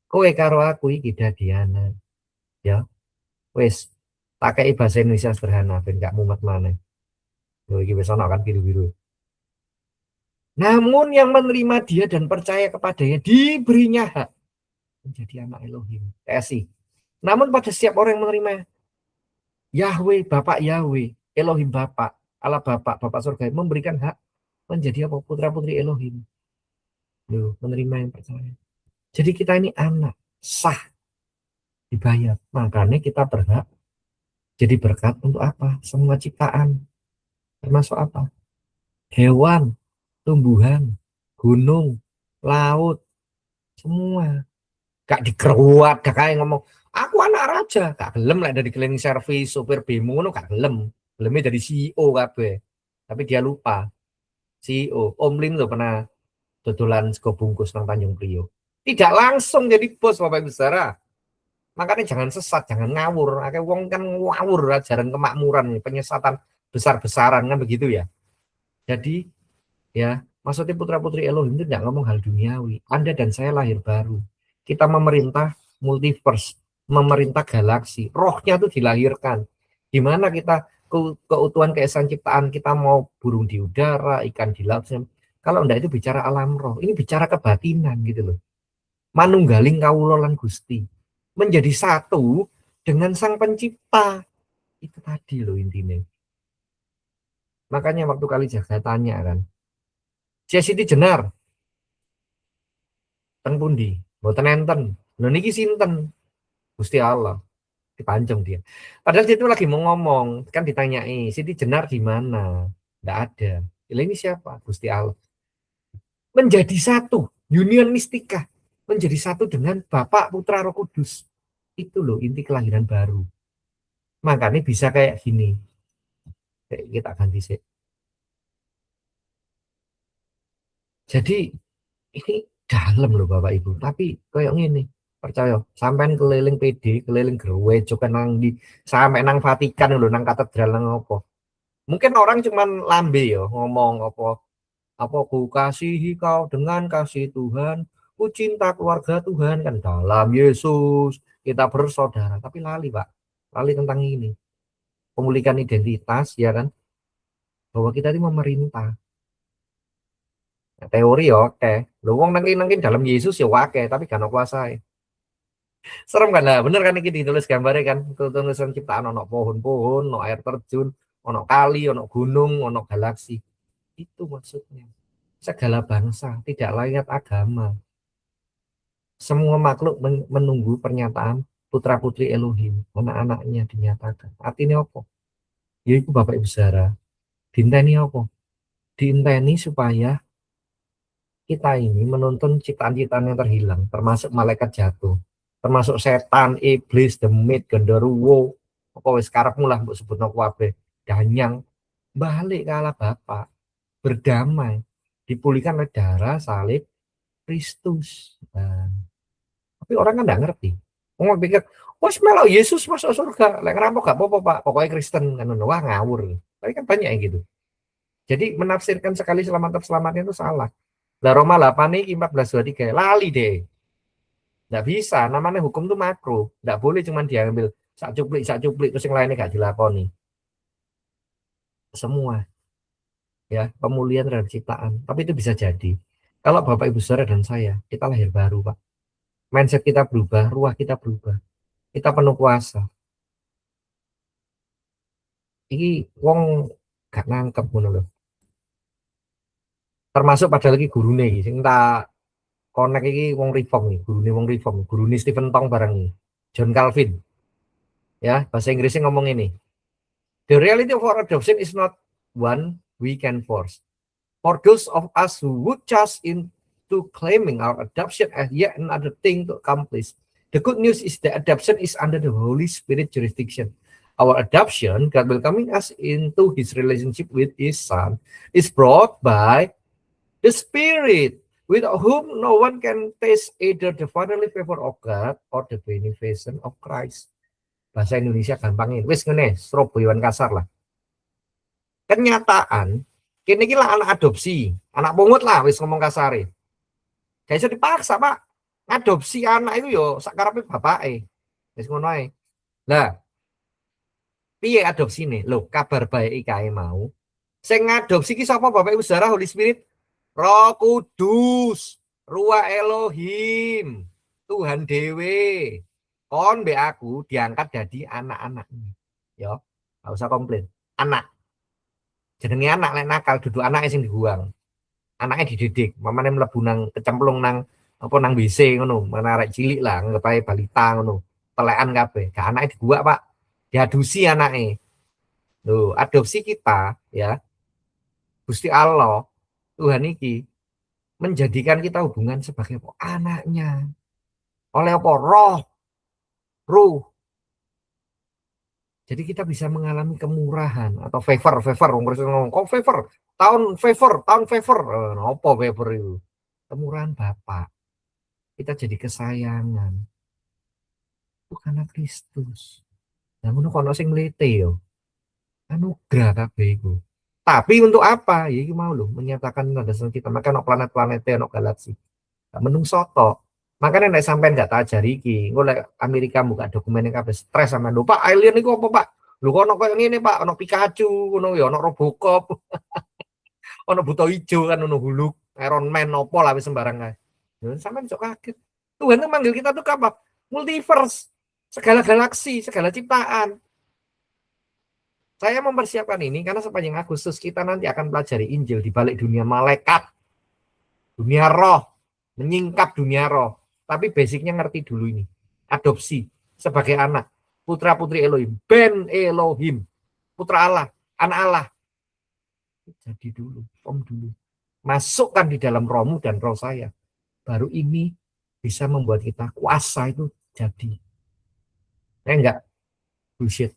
kowe karo aku iki dadiana. Ya, wis. Tak kei bahasa Indonesia sederhana ben gak mumet maneh. Lho iki wis ana kan biru-biru. Namun yang menerima dia dan percaya kepadanya diberinya hak menjadi anak Elohim. TSI. Namun pada setiap orang yang menerima Yahweh, Bapak Yahweh, Elohim Bapak, Allah Bapak, Bapak surga memberikan hak menjadi apa? Putra-putri Elohim. Loh, menerima yang percaya. Jadi kita ini anak, sah, dibayar. Makanya kita berhak jadi berkat untuk apa? Semua ciptaan. Termasuk apa? Hewan, tumbuhan, gunung, laut, semua. Gak dikeruat, gak kayak ngomong, aku anak raja. Gak gelem lah dari cleaning service, supir bemo, gak gelem. Gelemnya dari CEO kabeh. Tapi dia lupa. CEO, Om Lim tuh pernah dodolan sego bungkus nang Tanjung Priok. Tidak langsung jadi bos Bapak Ibu Saudara. Makanya jangan sesat, jangan ngawur. Akhirnya wong kan ngawur ajaran kemakmuran, penyesatan besar-besaran kan begitu ya. Jadi ya, maksudnya putra-putri Elohim itu tidak ngomong hal duniawi. Anda dan saya lahir baru. Kita memerintah multiverse, memerintah galaksi. Rohnya itu dilahirkan. Gimana kita keutuhan keesaan ciptaan kita mau burung di udara, ikan di laut. Kalau enggak itu bicara alam roh. Ini bicara kebatinan gitu loh. Manunggaling kawula lan Gusti. Menjadi satu dengan Sang Pencipta. Itu tadi loh intinya. Makanya waktu kali jaga tanya kan, Siti Jenar, ten pundi? Mboten enten. Lho niki sinten? Gusti Allah. Dipancung dia. Padahal dia itu lagi mau ngomong, kan ditanyai, Siti Jenar di mana? Enggak ada. Lah ini siapa? Gusti Allah. Menjadi satu, union mistika. Menjadi satu dengan Bapak, Putra, Roh Kudus. Itu loh inti kelahiran baru. Makanya bisa kayak gini. Kita ganti sih. Jadi ini dalam loh Bapak Ibu. Tapi kayak gini. Percaya, sampai keliling PD, keliling gereja kan nang di sampai nang Vatikan lho, nang katedral nang apa. Mungkin orang cuman lambe ya ngomong apa ku kasihi kau dengan kasih Tuhan, ku cinta keluarga Tuhan kan dalam Yesus kita bersaudara. Tapi lali Pak, lali tentang ini pemulihan identitas ya kan, bahwa kita ini memerintah. Teori ya oke. Lho wong nengki dalam Yesus ya akeh, tapi gak ono kuasae. Serem kan? Lah bener kan iki ditulis gambarnya kan. Tulisan ciptaan ono pohon-pohon, ono air terjun, ono kali, ono gunung, ono galaksi. Itu maksudnya. Segala bangsa, tidak lihat agama. Semua makhluk menunggu pernyataan putra-putri Elohim, anak-anaknya dinyatakan. Artinya apa? Yaitu Bapak Ibu Saudara, diinteni apa? Diinteni supaya kita ini menuntun ciptaan-ciptaan yang terhilang, termasuk malaikat jatuh, termasuk setan, iblis, demit, genderuwo, apa wis karepmu lah mbok sebutno kabeh, danyang, balik ke Allah Bapa, berdamai, dipulihkan oleh darah salib Kristus. Nah, tapi orang kan nggak ngerti. Orang pikir, wah melok Yesus masuk surga, lek ngerampok gak apa-apa Pak, pokoknya Kristen kan, wah ngawur. Tapi kan banyak yang gitu. Jadi menafsirkan sekali selamatnya itu salah. Lah Roma 8 ini 14:23 lali deh. Nggak bisa, namanya hukum itu makro. Nggak boleh cuma diambil sak cuplik terus yang lainnya nggak dilakoni. Semua ya pemulihan terhadap ciptaan. Tapi itu bisa jadi kalau Bapak Ibu Saudara dan saya kita lahir baru Pak. Mindset kita berubah, ruah kita berubah. Kita penuh kuasa. Ini wong gak nangkep ngono lho. Termasuk pada lagi gurune iki sing tak konek iki wong reform nih, gurune Stephen Tong bareng nih. John Calvin. Ya, bahasa Inggrisnya ngomong ini. The reality of our adoption is not one we can force. For those of us who would just into claiming our adoption as yet another thing to accomplish, the good news is that adoption is under the Holy Spirit jurisdiction. Our adoption, God welcoming us into His relationship with His Son, is brought by the Spirit, with whom no one can taste either the fatherly favor of God or the benefaction of Christ. Bahasa Indonesia gampangin. Wis ngene, Surabayaan kasar lah. Kenyataan, kini lah anak adopsi, anak pungut lah, wis ngomong kasare. Gak bisa dipaksa, Pak. Adopsi anak itu yo sakarepe bapake. Wis ngono ae. Lah, piye adopsi nih? Loh, kabar baik kae mau. Sing ngadopsi ki sapa Bapak Ibu Saudara? Holy Spirit, Roh Kudus, Ruah Elohim, Tuhan Dewe. Kon be aku diangkat jadi anak-anaknya. Yo, gak usah komplain. Anak. Jenenge anak lek nakal duduk anake sing dibuang. Anaknya dididik, mamane mlebu nang kecemplung nang apa nang WC ngono, menarik cilik lah, anggap ae balita ngono. Telekan kabeh. Gak anake dibuak, Pak. Diadusi anake. Loh, adopsi kita ya, Gusti Allah, Tuhan iki menjadikan kita hubungan sebagai anaknya. Oleh apa? Roh, ruh. Jadi kita bisa mengalami kemurahan atau favor, wong Kristen ngomong, kok tahun favor. Apa favor itu? Kemurahan Bapa. Kita jadi kesayangan. Itu karena Kristus. Nah, ngono kono sing mlete yo. Anugerah kabeh iku. Tapi untuk apa? Ya iki mau lho, menyatakan landasan kita. Maka ono planet-planet, ono galaksi. Gak menungso tok. Makanya nek sampean gak tak ajari iki, engko lek Amerika buka dokumen kabeh stres sama lho, Pak, alien niku apa, Pak? Lho kok ono koyo ngene, Pak, ono Pikachu, ngono ya ono Robocop, ono buta ijo kan ono Hulk, Iron Man opo lah wis sembarang kae. Lho sampean sok kaget. Tuhan tuh manggil kita tuh apa? Multiverse. Segala galaksi, segala ciptaan. Saya mempersiapkan ini karena sepanjang Agustus kita nanti akan pelajari Injil di balik dunia malaikat, dunia roh, menyingkap dunia roh. Tapi basicnya ngerti dulu ini. Adopsi sebagai anak, putra putri Elohim, Ben Elohim, putra Allah, anak Allah. Jadi dulu, om dulu. Masukkan di dalam rohmu dan roh saya. Baru ini bisa membuat kita kuasa itu jadi. Enggak, bullshit.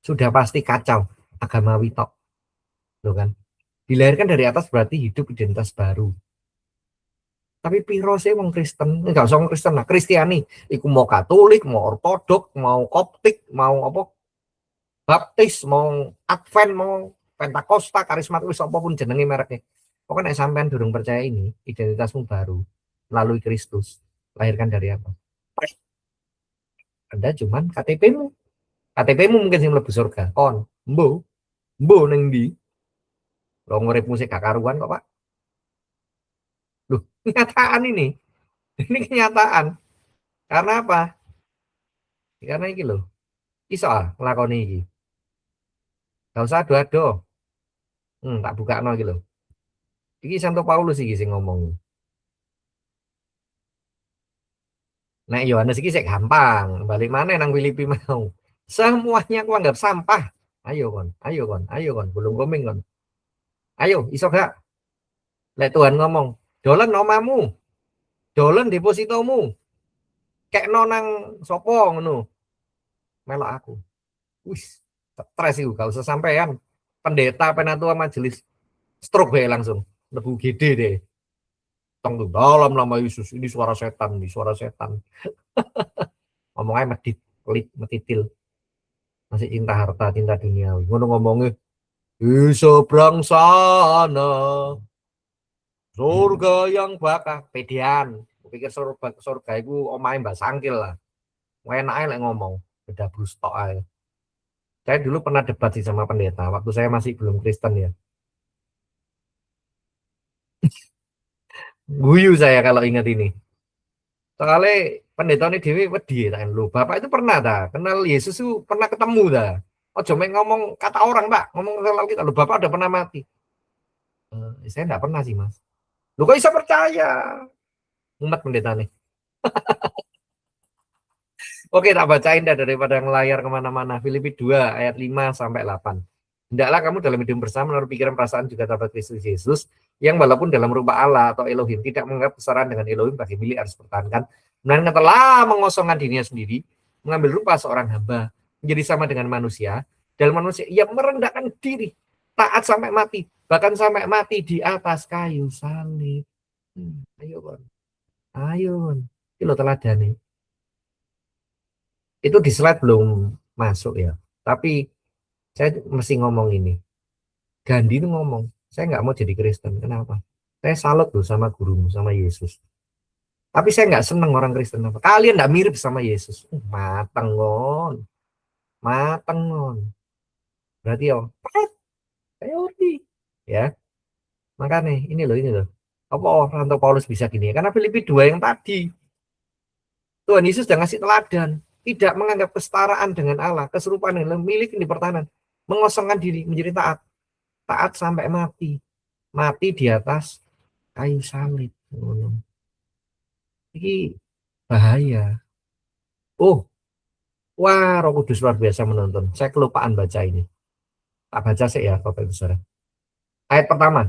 Sudah pasti kacau agamawi tok. Loh kan? Dilahirkan dari atas berarti hidup identitas baru. Tapi piro sih wong Kristen, enggak usah wong Kristen lah, Kristiani, iku mau Katolik, mau Ortodok, mau Koptik, mau apa Baptis, mau Advent, mau Pentakosta, karismatis apapun jenenge mereknya. Pokoknya sampean durung percaya ini, identitasmu baru melalui Kristus. Lahirkan dari apa? Anda cuman KTP-mu. KTP-mu mungkin sing mlebu surga. Kon, mbo ning ndi? Lo ngurip musik gak karuan kok, Pak. Kenyataan ini. Ini kenyataan. Karena apa? Karena iki lho. Iso nglakoni iki. Gak usah ado-ado. Tak bukakno iki lho. Iki Santo Paulus iki sing ngomong. Nek Yohanes iki sik gampang, balik mana nang Filipi mau. Semuanya aku anggap sampah. Ayo kon, ayo kon, ayo kon, belum koming kon. Ayo, iso gak? Lek Tuhan ngomong, dolen omamu, dolen depositomu, kekno nang sopo ngono. Melok aku. Wis, stres iku gak usah sampean. Pendeta penatua majelis stroke bae langsung. Lebu gede deh. Tong tuh dalam nama Yesus, ini suara setan, ini suara setan. Ngomongnya medit, pelit, metitil. Masih cinta harta, cinta duniawi. Ngono ngomongnya, di seberang sana, surga yang bakal pedean. Pikir surga itu omahe Mbak Sangkil lah. Enake lek ngomong, beda brustok aja. Saya dulu pernah debat sih sama pendeta, waktu saya masih belum Kristen ya. Guyu saya kalau ingat ini. Soalnya pendeta ini dewi wedi kan lu. Bapak itu pernah dah kenal Yesus itu pernah ketemu dah. Oh cuma ngomong kata orang Pak, ngomong soal kita. Lu Bapak udah pernah mati. Saya enggak pernah sih Mas. Lu kok bisa percaya? Umat pendeta nih. Oke, tak bacain dah daripada ngelayar kemana-mana. Filipi 2 ayat 5 sampai 8. Hendaklah kamu dalam hidup bersama menurut pikiran perasaan juga terhadap Kristus Yesus, yang walaupun dalam rupa Allah atau Elohim tidak menganggap kesetaraan dengan Elohim bagi milik harus pertahankan, melainkan telah mengosongkan dirinya sendiri, mengambil rupa seorang hamba, menjadi sama dengan manusia, dalam manusia ia merendahkan diri, taat sampai mati, bahkan sampai mati di atas kayu salib. Ayo kon, ayo kon, itu teladane. Itu di slide belum masuk ya, tapi saya mesti ngomong ini. Gandhi itu ngomong, saya nggak mau jadi Kristen. Kenapa? Saya salut loh sama gurumu, sama Yesus. Tapi saya nggak seneng orang Kristen. Apa? Kalian nggak mirip sama Yesus. Mateng ngon. Mateng ngon. Berarti ya, teori. Ya, makanya ini loh. Apa Santo Paulus bisa gini? Karena Filipi 2 yang tadi. Tuhan Yesus sudah ngasih teladan. Tidak menganggap kesetaraan dengan Allah, keserupaan dengan milik di pertahanan. Mengosongkan diri, menjadi taat. Taat sampai mati. Mati di atas kayu salib. Ini bahaya. Oh, wah, Roh Kudus luar biasa menonton. Saya kelupaan baca ini. Tak baca sih ya, Bapak Ibu Saudara. Ayat pertama,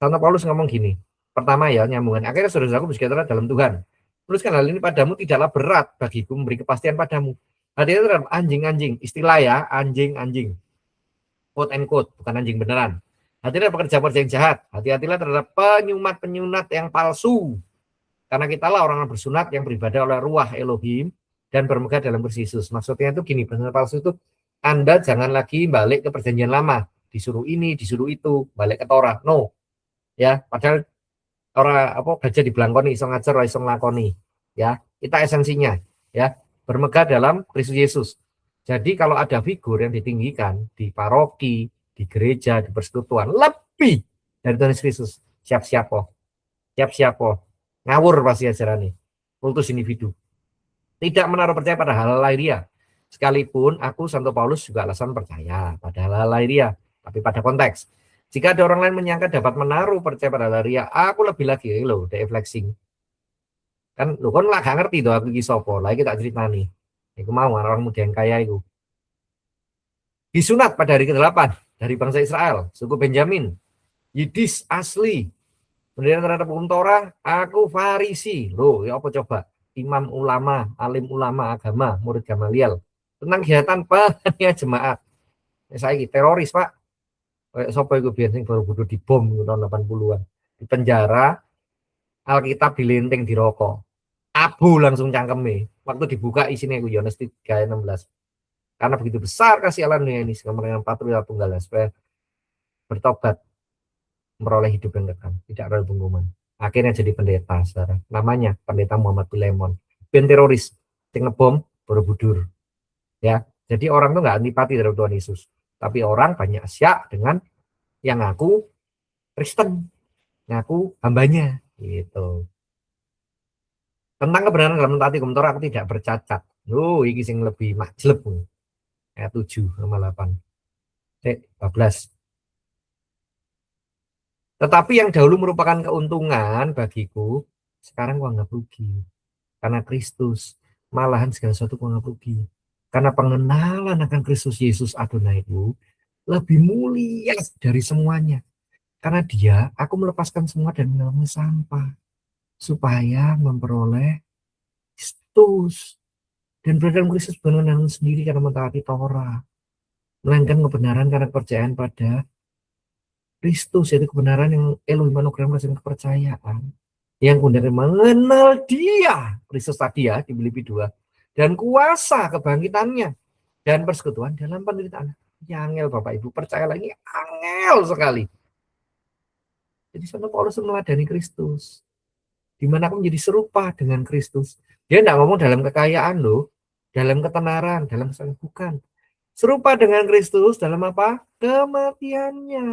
Santo Paulus ngomong gini. Pertama ya, nyambungan. Akhirnya saudara-saudaraku bersejahtera dalam Tuhan. Teruskan hal ini padamu tidaklah berat bagiku memberi kepastian padamu. Hati-hati terhadap anjing-anjing. Istilah ya, anjing-anjing. Quote and quote, bukan anjing beneran. Hati-hati pekerja-pekerja yang jahat. Hati-hatilah terhadap penyumat-penyunat yang palsu. Karena kitalah orang bersunat yang beribadah oleh ruah Elohim dan bermegah dalam Kristus. Maksudnya itu gini, penyunat palsu itu Anda jangan lagi balik ke perjanjian lama. Disuruh ini, disuruh itu, balik ke Torah. No. Ya, padahal orang apa gajah dibelangkoni, iso ngajar, iso nglakoni. Ya, kita esensinya ya, bermegah dalam Kristus Yesus. Jadi kalau ada figur yang ditinggikan di paroki, di gereja, di persekutuan lebih dari Tuhan Kristus, siap-siap kok. Siap-siap kok. Ngawur pasti ajaran nih. Kultus individu. Tidak menaruh percaya pada hal lahiriah. Sekalipun aku Santo Paulus juga alasan percaya pada hal lahiriah, tapi pada konteks. Jika ada orang lain menyangka dapat menaruh percaya pada lahiriah, aku lebih lagi loh, deflexing. Kan lu kan lah gak ngerti tuh aku iki sapa. Lah iki tak critani. Iku mau orang muda yang kaya itu. Disunat pada hari ke-8 dari bangsa Israel, suku Benjamin. Yidis asli. Pendirian terhadap hukum Torah, aku Farisi. Loh, ya apa coba? Imam ulama, alim ulama agama, murid Gamaliel. Tentang kegiatan panitia jemaat. Saya teroris, Pak. Kayak sapa iku biyen sing baru bunuh di bom tahun 80-an. Di penjara, Alkitab dilinting di rokok. Abu langsung cangkeme. Waktu dibuka isinya iku Yohanes 3:16. Karena begitu besar kasih Allah dunia ini, sehingga dengan patria tunggal supaya bertobat, meroleh hidup yang kekal, tidak ada pengumuman. Akhirnya jadi pendeta, saudara. Namanya Pendeta Muhammad Bilemon. Ben teroris, sing ngebom, Borobudur. Ya, jadi orang tuh nggak antipati terhadap Tuhan Yesus, tapi orang banyak syak dengan yang ngaku Kristen, ngaku hambanya. Gitu. Tentang kebenaran dalam mentaati hukum Taurat aku tidak bercacat. Iki sing lebih majleb. Ayat 7 sama 8. 14. Tetapi yang dahulu merupakan keuntungan bagiku, sekarang ku anggap rugi. Karena Kristus, malahan segala sesuatu ku anggap rugi. Karena pengenalan akan Kristus Yesus Adonai itu lebih mulia dari semuanya. Karena dia, aku melepaskan semua dan mengalami sampah. Supaya memperoleh Kristus. Dan beragam Kristus bukan menanggung sendiri karena mentaati Torah. Melainkan kebenaran karena kepercayaan pada Kristus, yaitu kebenaran yang Elohim anugerah dan kepercayaan. Yang kemudian mengenal dia, Kristus tadi ya, di Filipi 2. Dan kuasa kebangkitannya. Dan persekutuan dalam penderitaan. Ya angel Bapak Ibu, percaya lagi angel sekali. Jadi Santo Paulus meladani Kristus. Di mana aku menjadi serupa dengan Kristus. Dia tidak ngomong dalam kekayaan loh, dalam ketenaran, dalam bukan. Serupa dengan Kristus dalam apa? Kematiannya.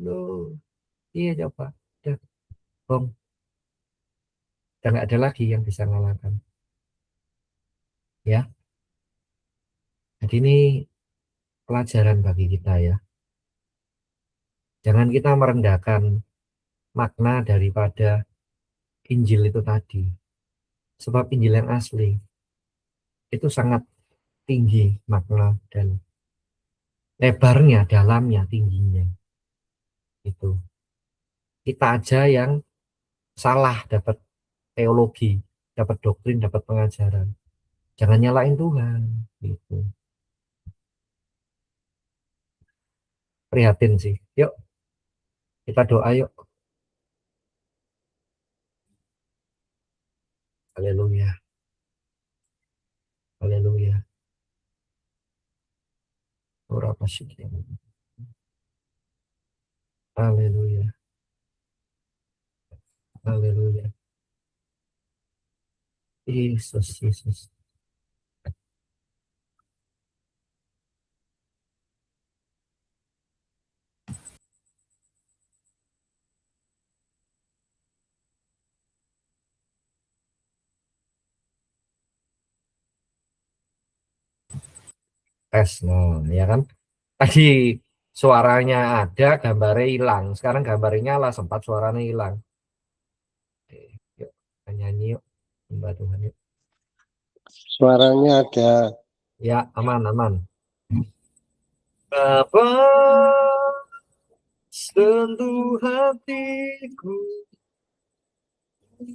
Loh. Iya coba. Udah, bong. Udah nggak ada lagi yang bisa ngalahkan. Ya. Jadi ini pelajaran bagi kita ya. Jangan kita merendahkan makna daripada Injil itu tadi. Sebab Injil yang asli itu sangat tinggi makna dan lebarnya, dalamnya, tingginya. Itu. Kita aja yang salah dapat teologi, dapat doktrin, dapat pengajaran. Jangan nyalain Tuhan. Gitu. Prihatin sih. Yuk, kita doa yuk. Haleluya. Haleluya. Ora pasyik. Haleluya. Haleluya. Yesus, Yesus. Tes, nah, ya kan? Tadi suaranya ada, gambarnya hilang. Sekarang gambarnya nyala, sempat suaranya hilang. Yuk, nyanyi yuk. Mbak Tuhan yuk.
Suaranya ada.
Ya, aman, aman. Bapa, sentuh hatiku,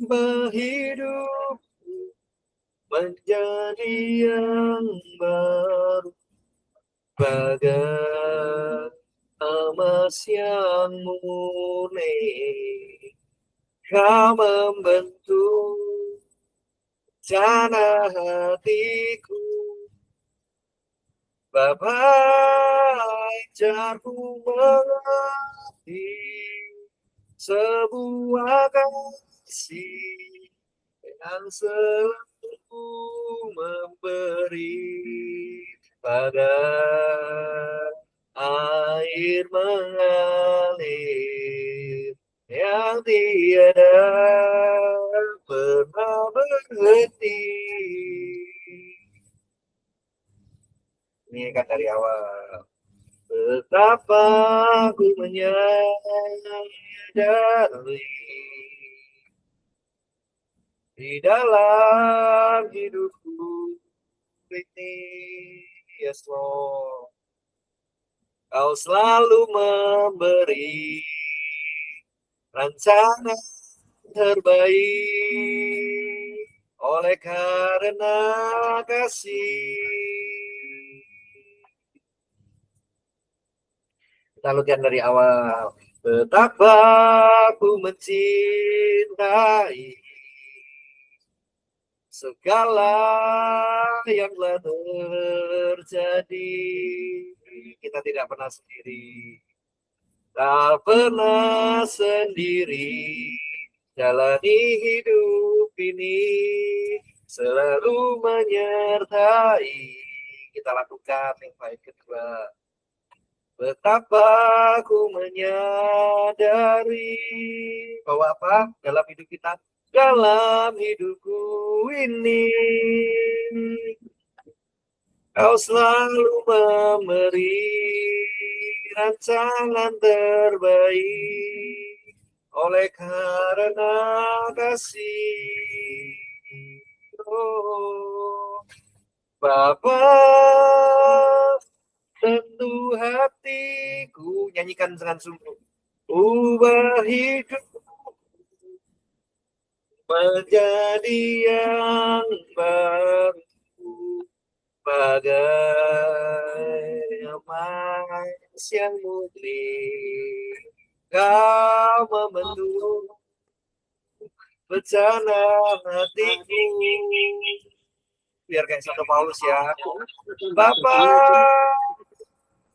berhidup menjadi yang baru, bagai emas yang murni. Kau membentuk tanah hatiku, Bapa, ajarku mengerti sebuah kasih yang selalu memberi pada air mengalir yang tiada pernah berhenti. Ini kan dari awal. Betapa aku menyadari di dalam hidupku ini, yes Lord, Kau selalu memberi rancangan terbaik oleh karena kasih. Kita lihat dari awal. Betapa aku mencintai segala yang telah terjadi. Kita tidak pernah sendiri. Tak pernah sendiri. Jalani hidup ini selalu menyertai. Kita lakukan yang baik kedua. Betapa ku menyadari bahwa apa dalam hidup kita, dalam hidupku ini Kau selalu memberi rancangan terbaik oleh karena kasih. Oh, Bapa, tentu hatiku, nyanyikan dengan sungguh, ubah hidup menjadi yang baru, bagai emas yang murni. Kau membentuk bencana hatiku. Biar kayak satu Paulus ya. Bapa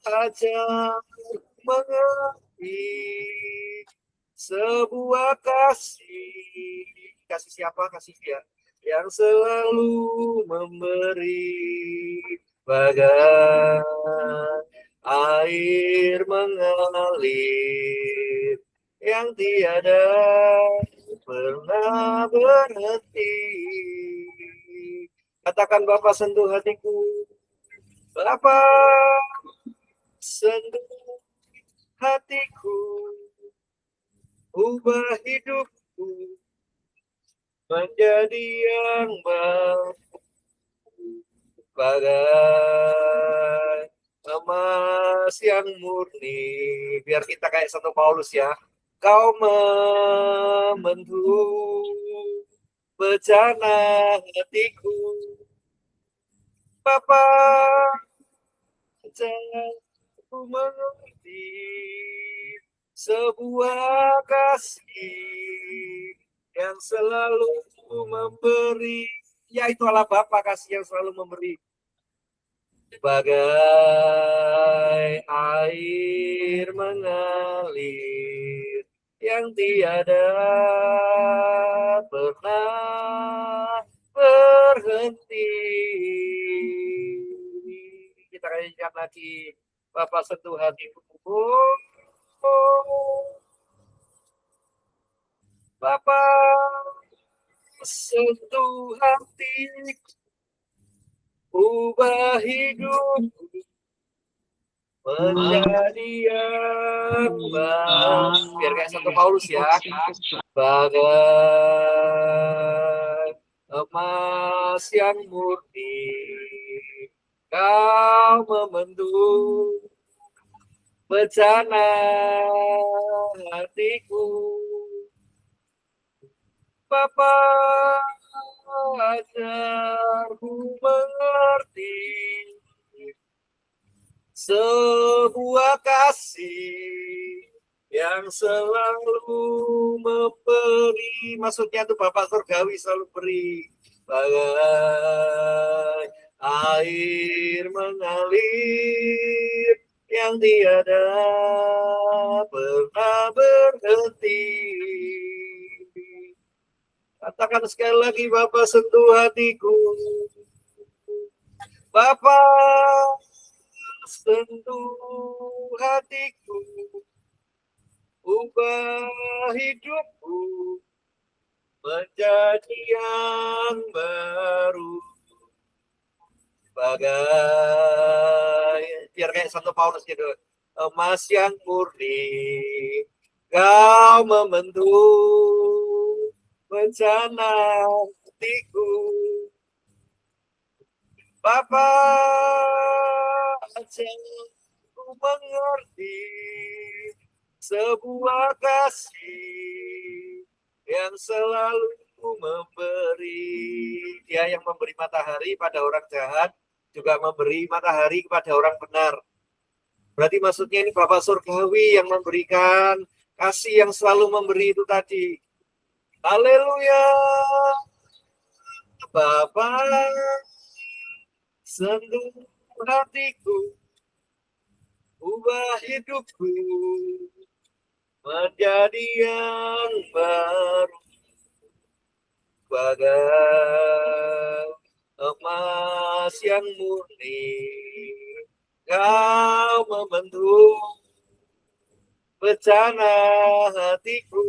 aja mengerti sebuah kasih. Kasih siapa? Kasih dia yang selalu memberi bagai air mengalir yang tiada pernah berhenti. Katakan Bapa sentuh hatiku, Bapa sentuh hatiku, ubah hidupku menjadi yang baru, bagai emas yang murni. Biar kita kayak satu Paulus ya. Kau membentuk bencana hatiku, Bapa, jangan ku mengerti sebuah kasih yang selalu memberi. Ya itulah Bapa, kasih yang selalu memberi. Bagai air mengalir yang tiada pernah berhenti. Kita kayak lagi, Bapak sentuh hatiku. Bapak sentuh hatiku, ubah hidupku menjadi yang baru. Biar kayak satu Paulus ya. Bagai emas yang murni, kau membentuk bencana hatiku. Bapa, ajarku mengerti sebuah kasih yang selalu memberi. Maksudnya tuh Bapak Surgawi selalu beri bagai air mengalir yang tiada pernah berhenti. Katakan sekali lagi, Bapak sentuh hatiku, Bapak sentuh hatiku, ubah hidupku menjadi yang baru, bagai biar kayak satu Paulus gitu, emas yang murni, kau membentuk bencana hatiku. Bapa, ajarku mengerti sebuah kasih yang selalu memberi. Dia yang memberi matahari pada orang jahat, juga memberi matahari kepada orang benar. Berarti maksudnya ini Bapak Surgawi yang memberikan kasih yang selalu memberi itu tadi. Haleluya. Bapa sentuh hatiku, ubah hidupku menjadi yang baru, bagai emas yang murni, Kau membentuk bencana hatiku,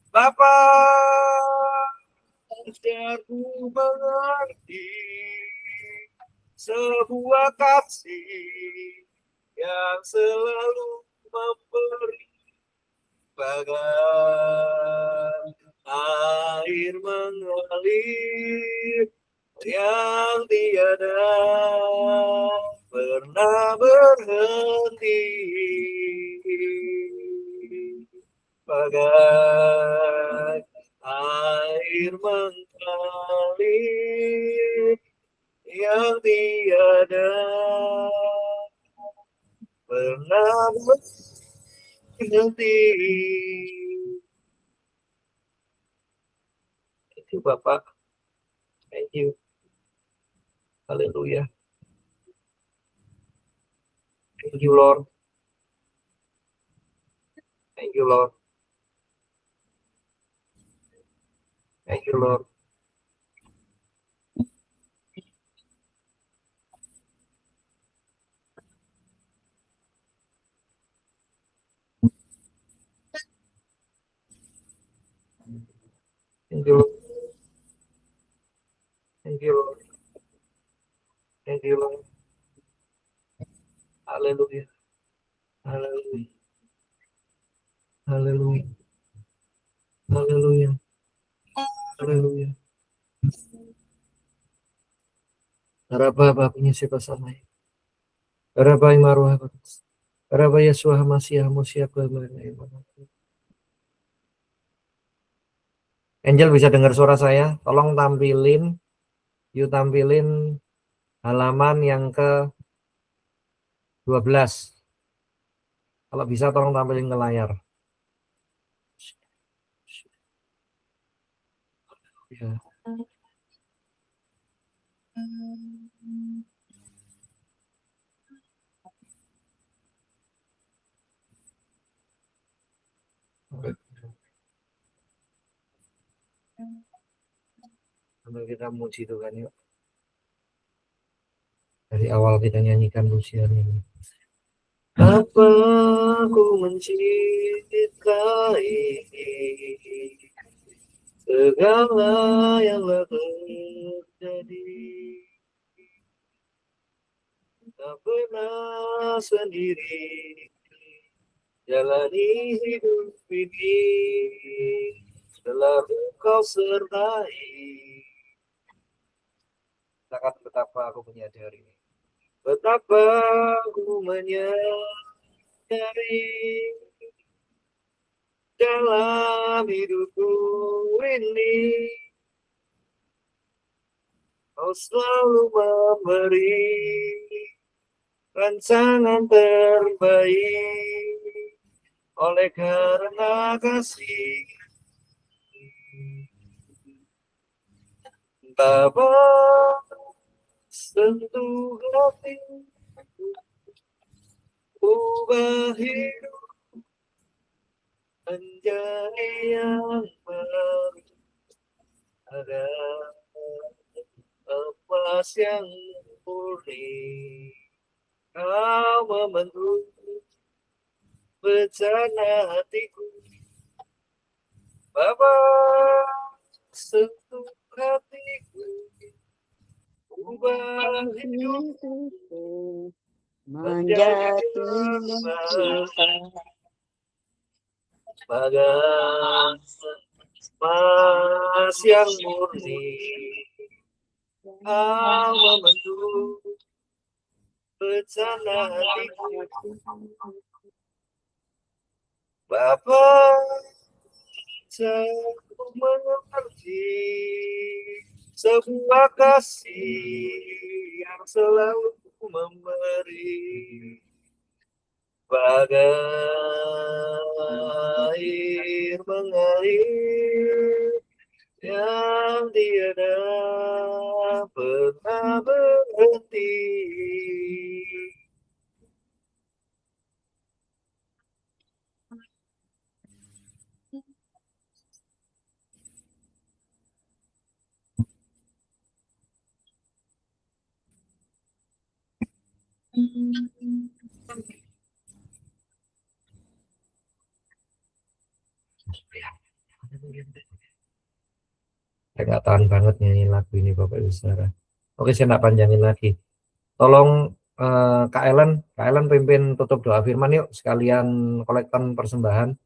Bapa, ajar ku mengerti sebuah kasih yang selalu memberi bagai air mengalir yang tiada pernah berhenti, bagai air mengalir yang tiada pernah berhenti. Itu Bapak, thank you, haleluya, thank you Lord, thank you Lord, thank you Lord. Thank you, Lord. Thank you, Lord. Thank you, Lord. Hallelujah. Hallelujah. Hallelujah. Hallelujah. Hallelujah. Rabba bapunya siapa sama ya? Rabba imaruah bagus. Rabba Yesua Masih Musia kemana? Angel bisa dengar suara saya? Tolong tampilin, tampilin halaman yang ke 12. Kalau bisa tolong tampilin ke layar. Ya. Sambil kita muji Tuhan yuk. Dari awal kita nyanyikan pujian ini. Apa ku mencintai segala yang terjadi, tak pernah sendiri jalani hidup ini, selalu kau sertai. Sangat betapa aku menyadari, betapa aku menyadari dalam hidupku ini kau selalu memberi rancangan terbaik oleh karena kasih. Tak sentuh hati, ubah hidup menjadi yang baru, ada emas yang murni. Kau membentuk bencana hatiku, Bapa, sentuh hatiku, ubah hidupku menjadi bagai emas yang murni. Kau membentuk bencana hatiku, Bapa, aku mengerti sebuah kasih yang selalu memberi bagai air mengalir yang tiada pernah berhenti. Saya nggak tahan banget nyanyi lagu ini Bapak Ibu Saudara. Oke, saya nggak panjangin lagi. Tolong Kak Ellen pimpin tutup doa firman yuk, sekalian kolektan persembahan.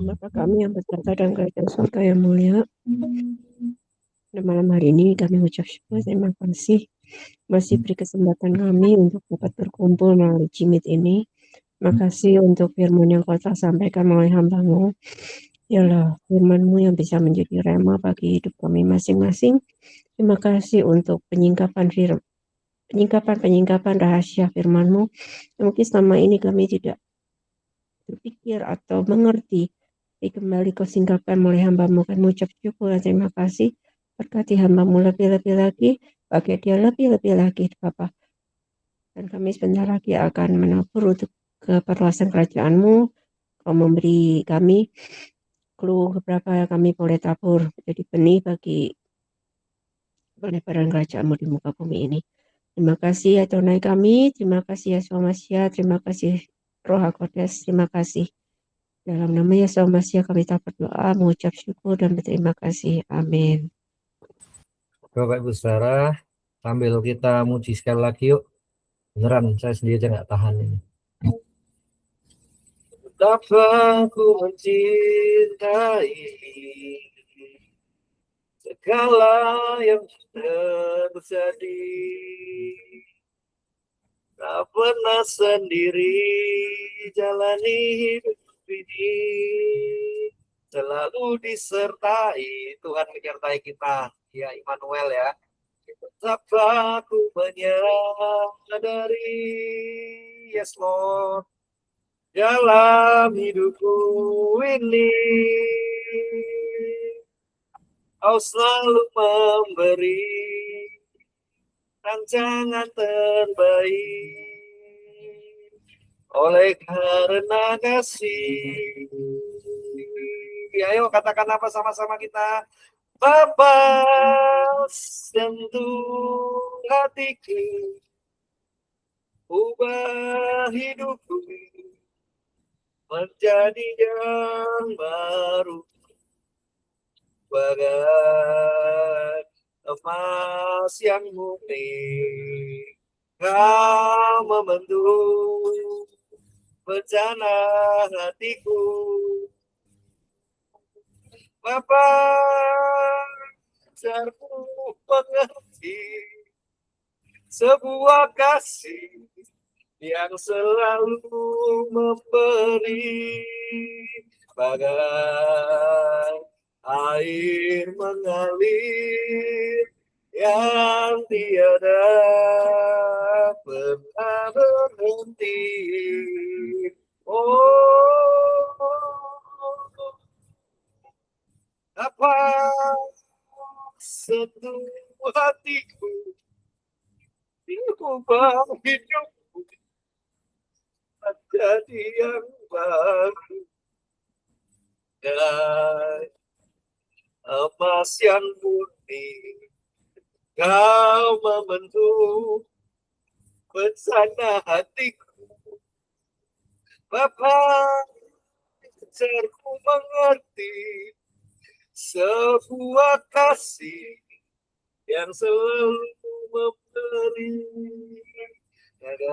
Bapa kami yang berserta dan kerajaan surga yang mulia, pada malam hari ini kami ucap syukur, terima kasih masih beri kesempatan kami untuk dapat berkumpul melalui Jimit ini. Terima kasih untuk firman yang kau telah sampaikan melalui hamba-Mu. Yalah firman-Mu yang bisa menjadi rema bagi hidup kami masing-masing. Terima kasih untuk penyingkapan rahasia firman-Mu. Mungkin selama ini kami tidak berpikir atau mengerti. Tapi kembali kau singkapkan melalui hamba-Mu. Kami ucap syukur dan terima kasih. Berkati hamba-Mu lebih-lebih lagi. Bagi dia lebih-lebih lagi Bapa. Dan kami sebentar lagi akan menabur untuk keperluasan kerajaan-Mu. Kau memberi kami clue berapa yang kami boleh tabur. Jadi benih bagi pelebaran kerajaan-Mu di muka bumi ini. Terima kasih ya Tuhan kami. Terima kasih ya Yeshua Mashiach. Terima kasih Roh HaKodes. Terima kasih. Dalam nama Yeshua Mashiach kami tak berdoa, mengucap syukur dan berterima kasih. Amin.
Bapak Ibu Saudara, sambil kita muji sekali lagi yuk. Beneran, saya sendiri aja nggak tahan ini. Betapa ku mencintai segala yang terjadi. Tak pernah sendiri jalani hidup ini. Selalu disertai Tuhan menyertai kita. Ya Immanuel ya. Betapa ku menyadari, yes Lord, dalam hidupku ini Kau selalu memberi rancangan terbaik oleh karena kasih. Ayo katakan apa sama-sama kita. Bapa, sentuh hatiku, ubah hidupku menjadi yang baru, bagai emas yang murni. Kau membentuk rencana hatiku, Bapa, ajarku mengerti sebuah kasih yang selalu memberi, bagai air mengalir yang tiada pernah berhenti. Oh, apa sentuh hatiku, ubah hidupku menjadi yang baru, dan emas yang murni. Kau membentuk rencana hatiku, Bapa, ajarku mengerti sebuah kasih yang selalu memberi, bagai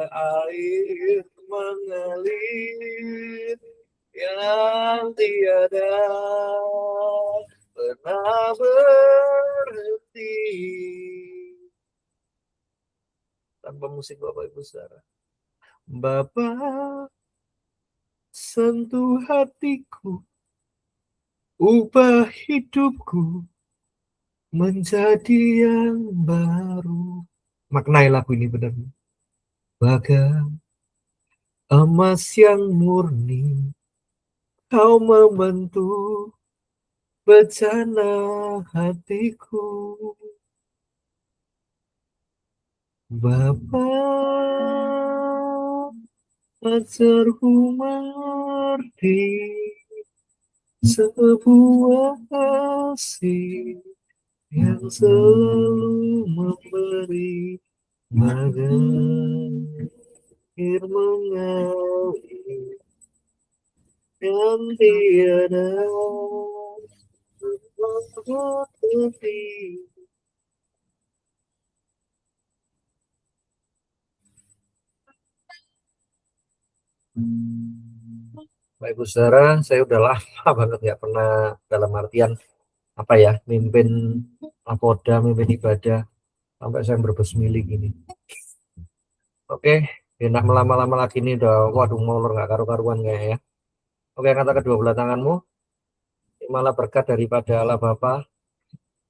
air mengalir yang tiada pernah berhenti. Tanpa musik Bapak Ibu Saudara. Bapa, sentuh hatiku, ubah hidupku menjadi yang baru. Maknai lagu ini benar. Bagai emas yang murni, Kau membentuk rencana hatiku, Bapa, ajarku mengerti sebuah kasih yang selalu memberi mengalir mengalir dan tiada berhenti. Baik Ibu Saudara, saya udah lama banget nggak pernah dalam artian apa ya, mimpin apoda, mimpin ibadah sampai saya berbesmili gini. Oke, enak melama-lama lagi nih udah, waduh molor nggak karu-karuan kayaknya ya. Oke, kata kedua belah tanganmu, malah berkat daripada Allah Bapa,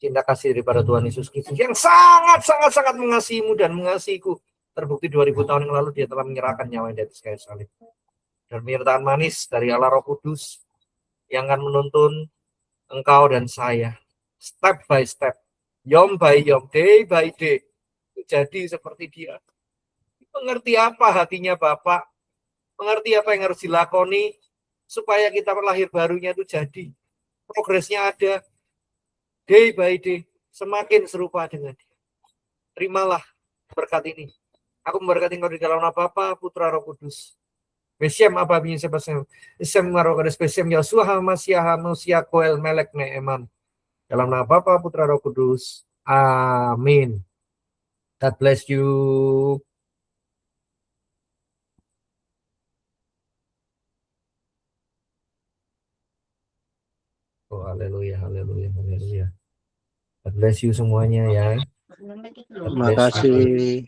cinta kasih daripada Tuhan Yesus Kristus yang sangat mengasihimu dan mengasihiku. Terbukti 2000 tahun yang lalu dia telah menyerahkan nyawanya di atas kayu salib. Dan penyertaan manis dari Allah Roh Kudus yang akan menuntun engkau dan saya step by step, yom by yom, day by day, jadi seperti dia. Mengerti apa hatinya Bapak, mengerti apa yang harus dilakoni supaya kita lahir barunya itu jadi. Progresnya ada, day by day, semakin serupa dengan dia. Terimalah berkat ini. Aku memberkati engkau di dalam nama Bapa, Putra, Roh Kudus. Besem apa binya sebasem. Besem marokadas besem Yosua Hamasiah Hamusia Koel Melek Neeman. Dalam nama Bapa, Putra, Roh Kudus. Amin. God bless you. Oh, haleluya, haleluya, haleluya. God bless you semuanya ya.
Terima kasih.